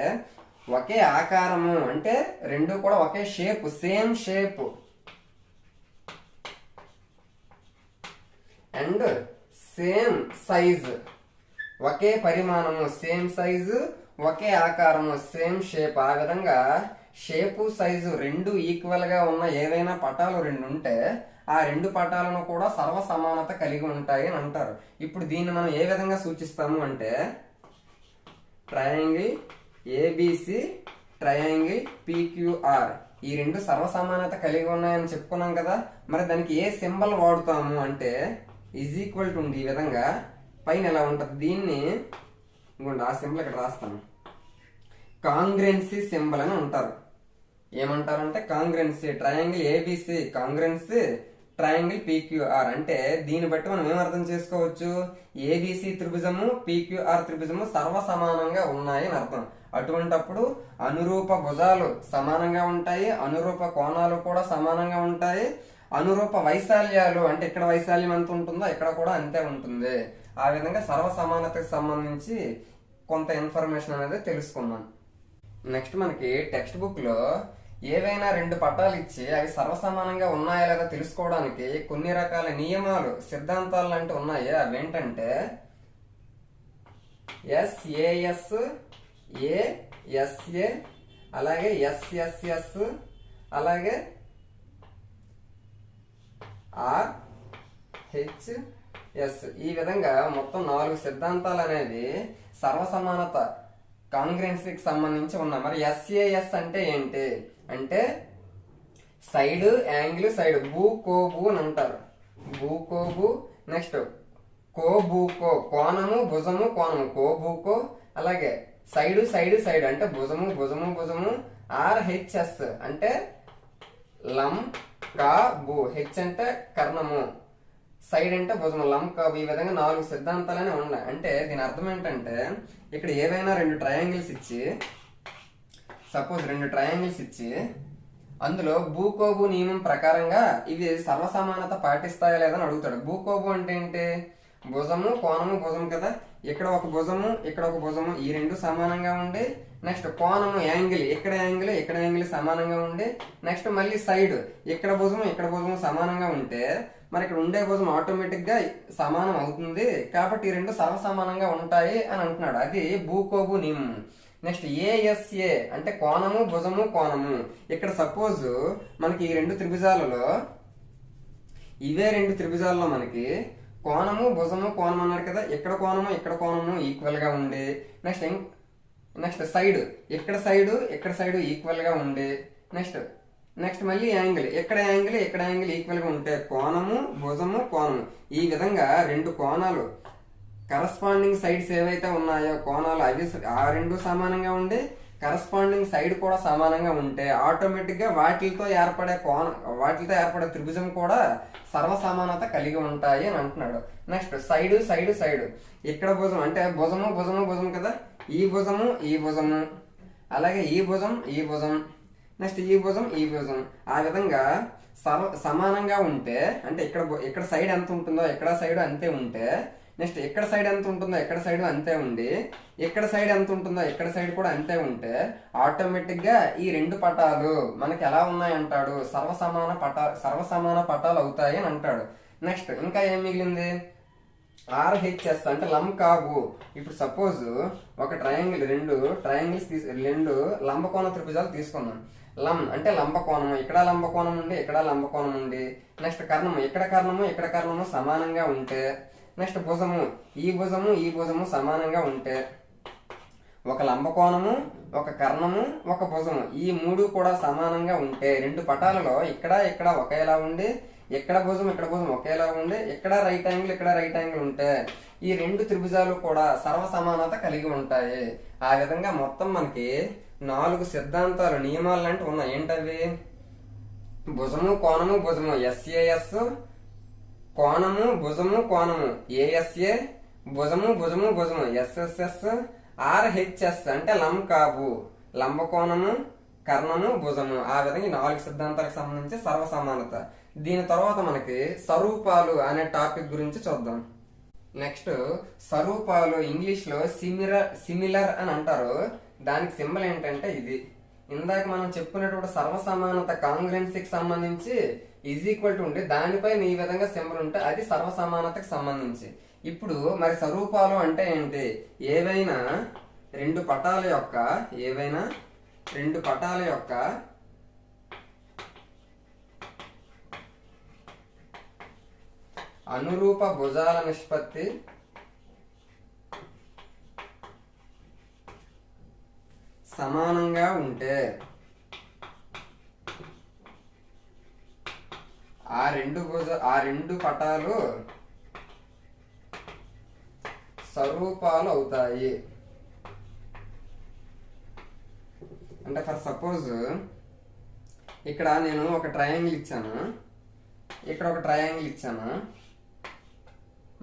ఒకే ఆకారము అంటే 2 కూడా ఒకే shape, same shape and same size, ఒకే పరిమాణము సేమ్ సైజు, ఒకే ఆకారము సేమ్ షేప్. ఆ విధంగా షేపు సైజు 2 ఈక్వల్ గా ఉన్న ఏవైనా పటాలు 2 ఉంటే ఆ 2 పటాలను కూడా సర్వసమానత కలిగి ఉంటాయి అని అంటారు. ఇప్పుడు దీన్ని మనం ఏ విధంగా సూచిస్తాము అంటే ట్రయాంగిల్ ఏబిసి, ట్రయాంగిల్ పిక్యూఆర్ ఈ రెండు సర్వసమానత కలిగి ఉన్నాయని చెప్పుకున్నాం కదా. మరి దానికి ఏ సింబల్ వాడుతాము అంటే ఈజ్ ఈక్వల్ టు ఈ విధంగా పైన ఎలా ఉంటుంది, దీన్ని ఇంకోండి ఆ సింబల్ ఇక్కడ రాస్తాను, కాంగ్రెన్సీ సింబల్ అని అంటారు. ఏమంటారంటే congruency, triangle ABC congruency triangle PQR. అంటే దీన్ని బట్టి మనం ఏం అర్థం చేసుకోవచ్చు, ఏబిసి త్రిభుజము పీక్యూఆర్ త్రిభుజము సర్వసమానంగా ఉన్నాయి అని అర్థం. అటువంటప్పుడు అనురూప భుజాలు సమానంగా ఉంటాయి, అనురూప కోణాలు కూడా సమానంగా ఉంటాయి, అనురూప వైశాల్యాలు అంటే ఇక్కడ వైశాల్యం ఎంత ఉంటుందో ఇక్కడ కూడా అంతే ఉంటుంది. ఆ విధంగా సర్వసమానతకు సంబంధించి కొంత ఇన్ఫర్మేషన్ అనేది తెలుసుకున్నాం. నెక్స్ట్ మనకి టెక్స్ట్ బుక్ లో ఏవైనా రెండు పటాలు ఇచ్చి అవి సర్వసమానంగా ఉన్నాయా లేదా తెలుసుకోవడానికి కొన్ని రకాల నియమాలు సిద్ధాంతాలు లాంటి ఉన్నాయి. అవేంటంటే ఎస్ఏఎస్, ఏఎస్ఏ, అలాగే ఎస్ఎస్ఎస్, అలాగే ఆర్హెచ్ఎస్. ఈ విధంగా మొత్తం 4 సిద్ధాంతాలు అనేవి సర్వసమానత కాంగ్రెన్సీకి సంబంధించి ఉన్నాయి. మరి ఎస్ఏఎస్ అంటే ఏంటి అంటే సైడ్, యాంగిల్, సైడ్, బూ కోబు అని అంటారు, బూ కోబు. నెక్స్ట్ కోబూకో కోణము, భుజము, కోణము, కోబూకో. అలాగే సైడ్, సైడ్, సైడ్ అంటే భుజము, భుజము, భుజము. ఆర్హెచ్ఎస్ అంటే లం కా బు, హెచ్ అంటే కర్ణము, సైడ్ అంటే భుజము, లం కాబు. ఈ విధంగా 4 సిద్ధాంతాలనే ఉన్నాయి. అంటే దీని అర్థం ఏంటంటే ఇక్కడ ఏవైనా 2 ట్రయాంగిల్స్ ఇచ్చి, సపోజ్ 2 ట్రయాంగిల్స్ ఇచ్చి అందులో భూకోబు నియమం ప్రకారంగా ఇవి సర్వసమానత పాటిస్తాయా లేదని అడుగుతాడు. భూకోబు అంటే ఏంటి, భుజము, కోణము, భుజం కదా. ఇక్కడ ఒక భుజము, ఇక్కడ ఒక భుజము, ఈ రెండు సమానంగా ఉండి, నెక్స్ట్ కోణము యాంగిల్, ఇక్కడ యాంగిల్, ఇక్కడ యాంగిల్ సమానంగా ఉండి, నెక్స్ట్ మళ్ళీ సైడ్, ఇక్కడ భుజము, ఇక్కడ భుజము సమానంగా ఉంటే మరి ఇక్కడ ఉండే భుజం ఆటోమేటిక్ గా సమానం అవుతుంది. కాబట్టి ఈ రెండు సర్వసమానంగా ఉంటాయి అని అంటున్నాడు. అది భూకోబు నియమం. నెక్స్ట్ ఏఎస్ఏ అంటే కోణము, భుజము, కోణము. ఇక్కడ సపోజ్ మనకి ఈ 2 త్రిభుజాలలో, ఇవే 2 త్రిభుజాలలో మనకి కోణము, భుజము, కోణం అన్నారు కదా. ఇక్కడ కోణము, ఇక్కడ కోణము ఈక్వల్ గా ఉండి, నెక్స్ట్ సైడ్, ఇక్కడ సైడ్, ఇక్కడ సైడ్ ఈక్వల్ గా ఉండి, నెక్స్ట్ మళ్ళీ యాంగిల్, ఇక్కడ యాంగిల్, ఇక్కడ యాంగిల్ ఈక్వల్ గా ఉంటే కోణము, భుజము, కోణము. ఈ విధంగా 2 కోణాలు కరస్పాండింగ్ సైడ్స్ ఏవైతే ఉన్నాయో కోణాలు అవి ఆ 2 సమానంగా ఉండి కరస్పాండింగ్ సైడ్ కూడా సమానంగా ఉంటే ఆటోమేటిక్ గా వాటితో ఏర్పడే త్రిభుజం కూడా సర్వసమానత కలిగి ఉంటాయి అని అంటున్నాడు. నెక్స్ట్ సైడ్, సైడ్, సైడ్, ఇక్కడ భుజం అంటే భుజము, భుజము, భుజం కదా. ఈ భుజము, ఈ భుజము, అలాగే ఈ భుజం, ఈ భుజం, నెక్స్ట్ ఈ భుజం, ఈ భుజం. ఆ విధంగా సమానంగా ఉంటే అంటే ఇక్కడ సైడ్ ఎంత ఉంటుందో ఇక్కడ సైడ్ అంతే ఉంటే, నెక్స్ట్ ఎక్కడ సైడ్ ఎంత ఉంటుందో ఎక్కడ సైడ్ అంతే ఉండి, ఎక్కడ సైడ్ ఎంత ఉంటుందో ఎక్కడ సైడ్ కూడా అంతే ఉంటే ఆటోమేటిక్ గా ఈ 2 పటాలు మనకి ఎలా ఉన్నాయి అంటాడు, సర్వసమాన పటాలు అవుతాయి అని అంటాడు. నెక్స్ట్ ఇంకా ఏం మిగిలింది, ఆర్హెచ్ఎస్ అంటే లం కాబు. ఇప్పుడు సపోజ్ ఒక ట్రయాంగిల్, 2 లంబకోణ త్రిభుజాలు తీసుకున్నాం. లం అంటే లంబకోణము, ఇక్కడ లంబకోణం ఉండి ఇక్కడ లంబకోణం ఉండి, నెక్స్ట్ కర్ణము, ఇక్కడ కర్ణము, ఇక్కడ కర్ణము సమానంగా ఉంటే, నెక్స్ట్ భుజము, ఈ భుజము, ఈ భుజము సమానంగా ఉంటే, ఒక లంబకోణము, ఒక కర్ణము, ఒక భుజము, ఈ 3 కూడా సమానంగా ఉంటే 2 పటాలలో ఇక్కడ ఒకేలా ఉండి, ఇక్కడ భుజం ఒకేలా ఉండి, ఇక్కడ రైట్ యాంగిల్, ఇక్కడ రైట్ యాంగిల్ ఉంటే ఈ 2 త్రిభుజాలు కూడా సర్వసమానత కలిగి ఉంటాయి. ఆ విధంగా మొత్తం మనకి 4 సిద్ధాంతాలు, నియమాలు లాంటివి ఉన్నాయి. ఏంటవి, భుజము, కోణము, భుజము, ఎస్ఏఎస్, కోణము, భుజము, కోణము, ఏఎస్ఏ, భుజము, భుజము, భుజము, ఎస్ఎస్ఎస్, ఆర్హెచ్ఎస్ అంటే లం కాబు, లంబకోణము, కర్ణము, భుజము. ఆ విధంగా 4 సిద్ధాంతాలకు సంబంధించి సర్వసమానత. దీని తర్వాత మనకి స్వరూపాలు అనే టాపిక్ గురించి చూద్దాం. నెక్స్ట్ స్వరూపాలు ఇంగ్లీష్ లో సిమిలర్ అని అంటారు. దానికి సింబల్ ఏంటంటే ఇది. ఇందాక మనం చెప్పుకునేటువంటి సర్వసమానత కాంగ్రెన్సీకి సంబంధించి ఈజ్ ఈక్వల్ టు ఉంటే దానిపైన ఈ విధంగా సింబల్ ఉంటే అది సర్వసమానతకు సంబంధించి. ఇప్పుడు మరి స్వరూపాలు అంటే ఏంటి, ఏవైనా 2 పటాల యొక్క అనురూప భుజాల నిష్పత్తి సమానంగా ఉంటే ఆ రెండు పటాలు స్వరూపాలు అవుతాయి. అంటే ఫర్ సపోజ్ ఇక్కడ నేను ఒక ట్రయాంగిల్ ఇచ్చాను, ఇక్కడ ఒక ట్రయాంగిల్ ఇచ్చాను.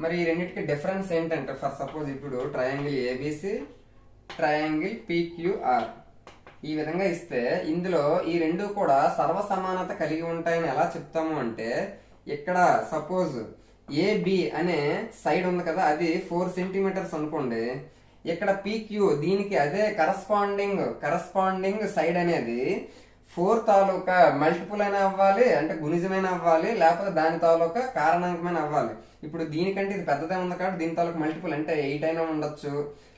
మరి ఈ రెండింటికి డిఫరెన్స్ ఏంటంటే ఫర్ సపోజ్ ఇప్పుడు ట్రయాంగిల్ ఏబిసి, ట్రయాంగిల్ పిక్యూఆర్ ఈ విధంగా ఇస్తే ఇందులో ఈ రెండు కూడా సర్వసమానత కలిగి ఉంటాయని ఎలా చెప్తాము అంటే, ఇక్కడ సపోజ్ ఏబి అనే సైడ్ ఉంది కదా, అది 4 సెంటీమీటర్స్ అనుకోండి. ఇక్కడ పీక్యూ దీనికి అదే కరస్పాండింగ్ సైడ్ అనేది 4 తాలూకా మల్టిపుల్ అయినా అవ్వాలి, అంటే గుణిజమైన అవ్వాలి, లేకపోతే దాని తాలూకా కారణాంకమైన అవ్వాలి. ఇప్పుడు దీనికంటే ఇది పెద్దదే ఉంది కాబట్టి దీని తాలూకా మల్టిపుల్ అంటే 8 అయినా ఉండొచ్చు,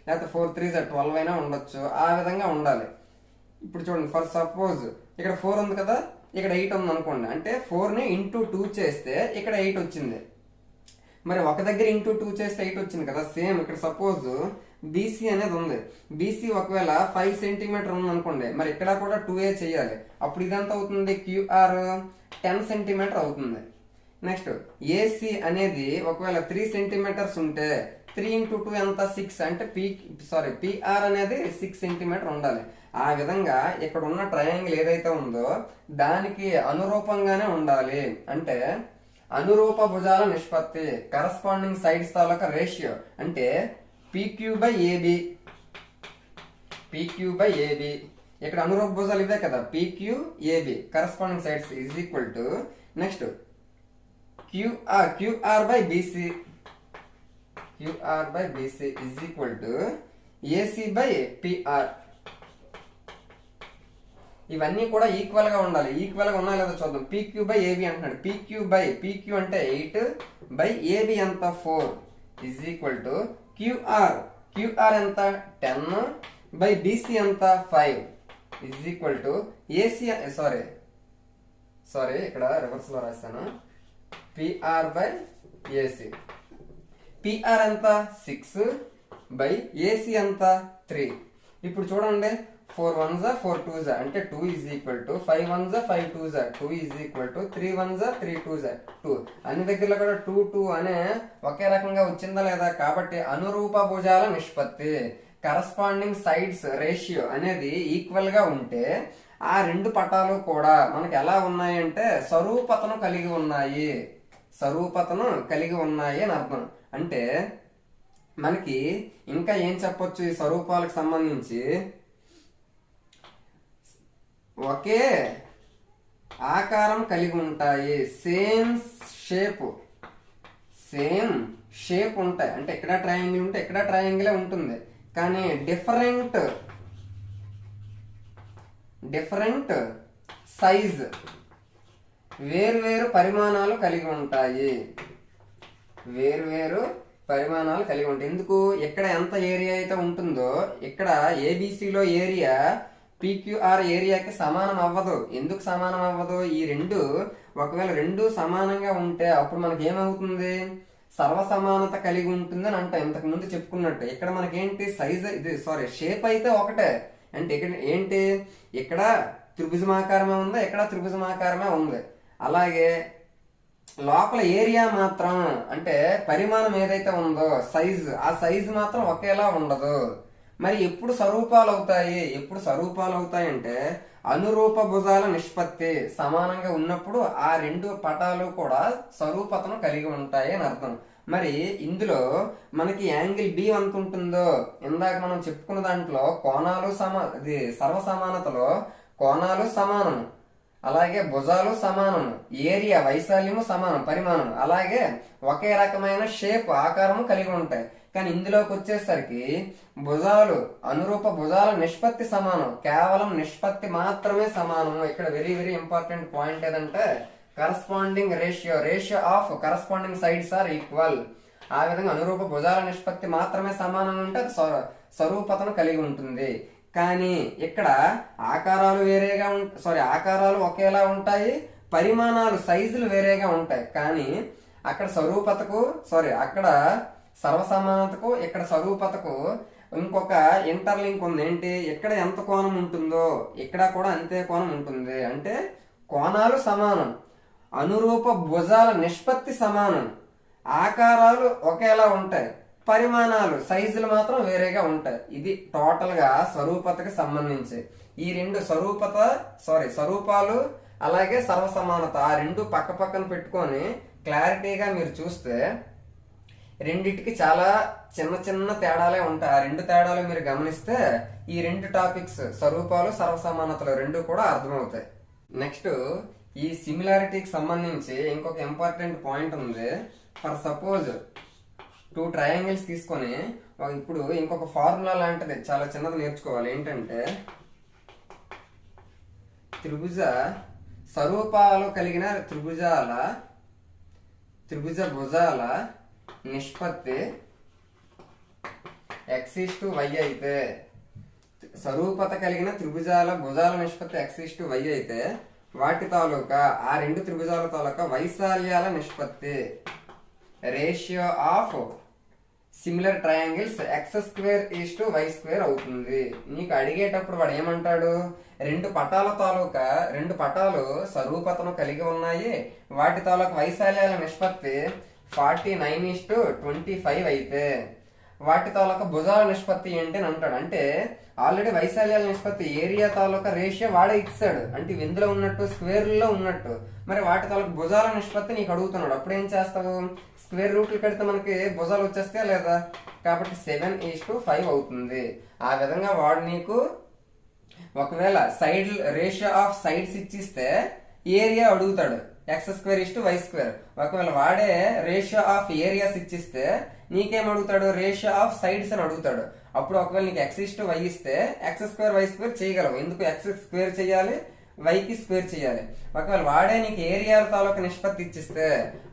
లేకపోతే 4 3 12 అయినా ఉండొచ్చు. ఆ విధంగా ఉండాలి. ఇప్పుడు చూడండి, ఫర్ సపోజ్ ఇక్కడ 4 ఉంది కదా, ఇక్కడ 8 ఉంది అనుకోండి. అంటే 4ని ఇంటూ 2 చేస్తే ఇక్కడ 8 వచ్చింది. మరి ఒక దగ్గర ఇంటూ 2 చేస్తే 8 వచ్చింది కదా. సేమ్ ఇక్కడ సపోజ్ బీసీ అనేది ఉంది. బీసీ ఒకవేళ 5 సెంటీమీటర్ ఉంది అనుకోండి, మరి ఇక్కడ కూడా 2a చేయాలి. అప్పుడు ఇదంతా అవుతుంది, క్యూఆర్ 10 సెంటీమీటర్ అవుతుంది. నెక్స్ట్ ఏసీ అనేది ఒకవేళ 3 సెంటీమీటర్స్ ఉంటే 3 ఇంటూ 2 ఎంత 6, అంటే పిఆర్ అనేది 6 సెంటీమీటర్ ఉండాలి. ఆ విధంగా ఇక్కడ ఉన్న ట్రయాంగిల్ ఏదైతే ఉందో దానికి అనురూపంగానే ఉండాలి. అంటే అనురూప భుజాల నిష్పత్తి, కరస్పాండింగ్ సైడ్స్ తాలూకా రేషియో, అంటే PQ by AB. ఇక్కడ అనురూప భుజాలు ఇవే కదా, PQ AB corresponding sides is equal to next QR by BC is equal to AC by PR. ఇవన్నీ కూడా ఈక్వల్ గా ఉండాలి. ఈక్వల్ గా ఉన్నా లేదా చూద్దాం. PQ by AB అంటున్నాడు. PQ అంటే 8 by AB ఎంత 4 ఈజ్ ఈక్వల్ టు QR ఎంత 10 by BC ఎంత 5 is equal to AC sorry ఇక్కడ రివర్స్ లో రాశాను. PR by AC. PR ఎంత 6 by AC ఎంత 3. ఇప్పుడు చూడండి, 4 1s 4 2s అంటే 2 is equal to 5 1s 5 2s 2 is equal to 3 1s 3 2s 2. అన్ని దగ్గరలో కూడా 2 2 అనే ఒకే రకంగా వచ్చిందా లేదా. కాబట్టి అనురూప భుజాల నిష్పత్తి, కరస్పాండింగ్ సైడ్స్ రేషియో అనేది ఈక్వల్ గా ఉంటే ఆ రెండు పటాలు కూడా మనకి ఎలా ఉన్నాయంటే స్వరూపతను కలిగి ఉన్నాయి అని అర్థం. అంటే మనకి ఇంకా ఏం చెప్పొచ్చు ఈ స్వరూపాలకు సంబంధించి, ఒకే ఆకారం కలిగి ఉంటాయి, సేమ్ షేప్ ఉంటాయి. అంటే ఇక్కడ ట్రయాంగిల్ ఉంటే ఇక్కడ ట్రయాంగిలే ఉంటుంది, కానీ డిఫరెంట్ సైజ్, వేర్వేరు పరిమాణాలు కలిగి ఉంటాయి. ఎందుకు, ఇక్కడ ఎంత ఏరియా అయితే ఉంటుందో ఇక్కడ ఏబిసిలో ఏరియా PQR ఏరియాకి సమానం అవ్వదు. ఎందుకు సమానం అవ్వదు? ఈ రెండు ఒకవేళ రెండు సమానంగా ఉంటే అప్పుడు మనకి ఏమవుతుంది, సర్వసమానత కలిగి ఉంటుందని అంట. ఇంతకు ముందు చెప్పుకున్నట్టు ఇక్కడ మనకేంటి షేప్ అయితే ఒకటే. అంటే ఇక్కడ ఏంటి, ఇక్కడ త్రిభుజమాకారమే ఉంది, ఇక్కడ త్రిభుజమాకారమే ఉంది. అలాగే లోపల ఏరియా మాత్రం, అంటే పరిమాణం ఏదైతే ఉందో ఆ సైజు మాత్రం ఒకేలా ఉండదు. మరి ఎప్పుడు స్వరూపాలు అవుతాయి అంటే అనురూప భుజాల నిష్పత్తి సమానంగా ఉన్నప్పుడు ఆ రెండు పటాలు కూడా స్వరూపతను కలిగి ఉంటాయి అని అర్థం. మరి ఇందులో మనకి యాంగిల్ బి ఎంత ఉంటుందో ఇందాక మనం చెప్పుకున్న దాంట్లో కోణాలు సర్వసమానతలో కోణాలు సమానము, అలాగే భుజాలు సమానము, ఏరియా వైశాల్యము సమానం, పరిమాణం, అలాగే ఒకే రకమైన షేప్ ఆకారము కలిగి ఉంటాయి. కానీ ఇందులోకి వచ్చేసరికి అనురూప భుజాల నిష్పత్తి సమానం, కేవలం నిష్పత్తి మాత్రమే సమానము. ఇక్కడ వెరీ వెరీ ఇంపార్టెంట్ పాయింట్ ఏదంటే corresponding ratio of corresponding sides are equal. ఆ విధంగా అనురూప భుజాల నిష్పత్తి మాత్రమే సమానంగా ఉంటే అది స్వరూపతను కలిగి ఉంటుంది. కానీ ఇక్కడ ఆకారాలు ఒకేలా ఉంటాయి, పరిమాణాలు సైజులు వేరేగా ఉంటాయి. కానీ అక్కడ అక్కడ సర్వసమానతకు ఇక్కడ స్వరూపతకు ఇంకొక ఇంటర్లింక్ ఉంది. ఏంటి, ఎక్కడ ఎంత కోణం ఉంటుందో ఇక్కడ కూడా అంతే కోణం ఉంటుంది. అంటే కోణాలు సమానం, అనురూప భుజాల నిష్పత్తి సమానం, ఆకారాలు ఒకేలా ఉంటాయి, పరిమాణాలు సైజులు మాత్రం వేరేగా ఉంటాయి. ఇది టోటల్ గా స్వరూపతకి సంబంధించి. ఈ రెండు స్వరూపాలు అలాగే సర్వసమానత ఆ రెండు పక్క పక్కన పెట్టుకొని క్లారిటీగా మీరు చూస్తే రెండిటికి చాలా చిన్న చిన్న తేడాలే ఉంటాయి. ఆ రెండు తేడాలు మీరు గమనిస్తే ఈ రెండు టాపిక్స్ స్వరూపాలు సర్వసమానతలు రెండు కూడా అర్థమవుతాయి. నెక్స్ట్ ఈ సిమిలారిటీకి సంబంధించి ఇంకొక ఇంపార్టెంట్ పాయింట్ ఉంది. ఫర్ సపోజ్ 2 ట్రయాంగిల్స్ తీసుకొని ఇప్పుడు ఇంకొక ఫార్ములా లాంటిది చాలా చిన్నది నేర్చుకోవాలి. ఏంటంటే త్రిభుజ స్వరూపాలు కలిగిన త్రిభుజ భుజాల నిష్పత్తి x:y అయితే, స్వరూపత కలిగిన త్రిభుజాల భుజాల నిష్పత్తి x:y అయితే వాటి తాలూకా ఆ రెండు త్రిభుజాల తాలూకా వైశాల్యాల నిష్పత్తి ratio of similar triangles x²:y² అవుతుంది. నీకు అడిగేటప్పుడు వాడు ఏమంటాడు, రెండు పటాలు స్వరూపతను కలిగి ఉన్నాయి, వాటి తాలూకా వైశాల్యాల నిష్పత్తి 49:25 అయితే వాటి తాలూకా భుజాల నిష్పత్తి ఏంటి అని అంటాడు. అంటే ఆల్రెడీ వైశాల్యాల నిష్పత్తి ఏరియా తాలూకా రేషియో వాడే ఇచ్చాడు, అంటే ఇందులో ఉన్నట్టు స్క్వేర్లో ఉన్నట్టు. మరి వాటి తాలూకా భుజాల నిష్పత్తి నీకు అడుగుతున్నాడు. అప్పుడు ఏం చేస్తావు, స్క్వేర్ రూట్లు కడితే మనకి భుజాలు వచ్చేస్తే లేదా, కాబట్టి 7:5 అవుతుంది. ఆ విధంగా వాడు నీకు ఒకవేళ సైడ్ రేషియో ఆఫ్ సైడ్స్ ఇచ్చిస్తే ఏరియా అడుగుతాడు x²:y². ఒకవేళ వాడే రేషియో ఆఫ్ ఏరియాస్ ఇచ్చిస్తే నీకేం అడుగుతాడు, రేషియో ఆఫ్ సైడ్స్ అని అడుగుతాడు. అప్పుడు ఒకవేళ నీకు x:y ఇస్తే x²:y² చేయగలవు. ఎందుకు x² చేయాలి, వైకి స్క్వేర్ చేయాలి. ఒకవేళ వాడే నీకు ఏరియాల తాలూకా నిష్పత్తి ఇచ్చిస్తే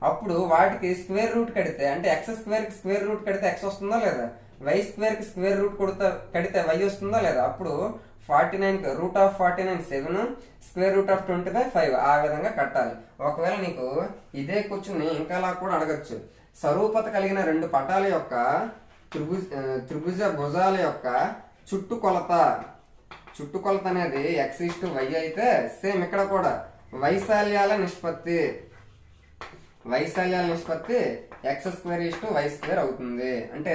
అప్పుడు వాటికి స్క్వేర్ రూట్ కడితే, అంటే x² కి స్క్వేర్ రూట్ కడితే x వస్తుందా లేదా, y² కి స్క్వేర్ రూట్ కడితే y వస్తుందా లేదా. అప్పుడు 49 √49 7, √25 5 ఆ విధంగా కట్టాలి. ఒకవేళ నీకు ఇదే కూర్చుని ఇంకాలా కూడా అడగచ్చు, స్వరూపత కలిగిన రెండు పటాల యొక్క త్రిభుజ భుజాల యొక్క చుట్టుకొలత అనేది x:y అయితే సేమ్ ఇక్కడ కూడా వైశాల్యాల నిష్పత్తి x²:y² అవుతుంది. అంటే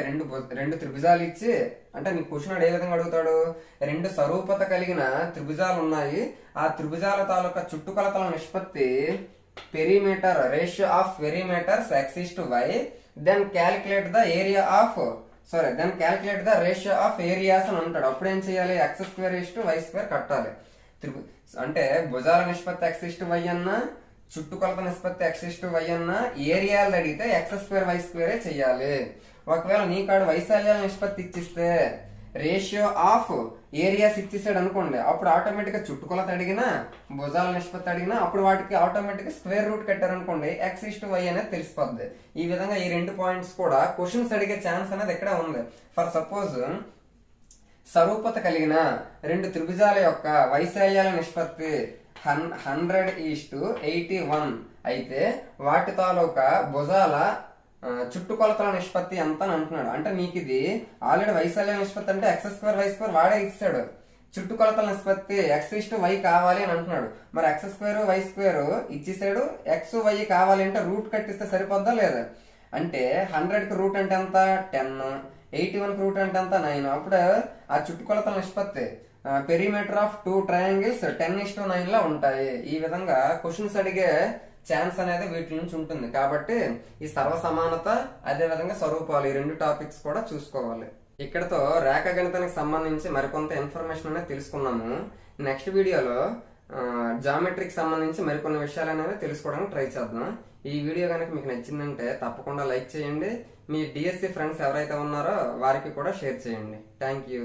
రెండు త్రిభుజాలు ఇచ్చి, అంటే నీ క్వశ్చన్ ఏ విధంగా అడుగుతాడు, రెండు స్వరూపత కలిగిన త్రిభుజాలు ఉన్నాయి, ఆ త్రిభుజాల తాలూకా చుట్టుకొలతల నిష్పత్తి perimeter ratio of perimeters x:y, then calculate the ratio of areas అని అంటాడు. అప్పుడు ఏం చేయాలి, x²:y² కట్టాలి. అంటే భుజాల నిష్పత్తి x:y అన్నా, చుట్టుకొలత నిష్పత్తి x:y అన్నా, ఏరియాలు అడిగితే x²:y² చెయ్యాలి. ఒకవేళ నీ కాడు వైశాల్యాల నిష్పత్తి ఇచ్చిస్తే రేషియో ఆఫ్ ఏరియాస్ ఇచ్చేసాడు అనుకోండి, అప్పుడు ఆటోమేటిక్ గా చుట్టుకొలత అడిగినా భుజాల నిష్పత్తి అడిగినా అప్పుడు వాటికి ఆటోమేటిక్ స్క్వేర్ రూట్ కట్టారనుకోండి x:y అనేది తెలిసిపోద్ది. ఈ విధంగా ఈ రెండు పాయింట్స్ కూడా క్వశ్చన్స్ అడిగే ఛాన్స్ అనేది ఎక్కడ ఉంది. ఫర్ సపోజ్ స్వరూపత కలిగిన రెండు త్రిభుజాల యొక్క వైశాల్యాల నిష్పత్తి 100:81 అయితే వాటి తాలూకా భుజాల చుట్టుకొలతల నిష్పత్తి ఎంత అని అంటున్నాడు. అంటే నీకు ఇది ఆల్రెడీ వైశాల్య నిష్పత్తి అంటే x²:y² వాడే ఇచ్చాడు, చుట్టుకొలతల నిష్పత్తి x:y కావాలి అని అంటున్నాడు. మరి x²:y² ఇచ్చేసాడు, xy కావాలి అంటే రూట్ కట్టిస్తే సరిపోద్దా లేదా. అంటే 100కి రూట్ అంటే ఎంత 10, 81కి రూట్ అంటే ఎంత 9. అప్పుడు ఆ చుట్టుకొలతల నిష్పత్తి పెరిమీటర్ ఆఫ్ 2 ట్రయాంగిల్స్ 10:9 లా ఉంటాయి. ఈ విధంగా క్వశ్చన్స్ అడిగే ఛాన్స్ అనేది వీటి నుంచి ఉంటుంది. కాబట్టి ఈ సర్వసమానత అదే విధంగా స్వరూపాలు ఈ రెండు టాపిక్స్ కూడా చూసుకోవాలి. ఇక్కడతో రేఖాగణితానికి సంబంధించి మరికొంత ఇన్ఫర్మేషన్ అనేది తెలుసుకున్నాము. నెక్స్ట్ వీడియోలో జామెట్రీకి సంబంధించి మరికొన్ని విషయాలు అనేవి తెలుసుకోవడానికి ట్రై చేద్దాం. ఈ వీడియో కనుక మీకు నచ్చిందంటే తప్పకుండా లైక్ చేయండి. మీ డిఎస్సి ఫ్రెండ్స్ ఎవరైతే ఉన్నారో వారికి కూడా షేర్ చేయండి. Thank you.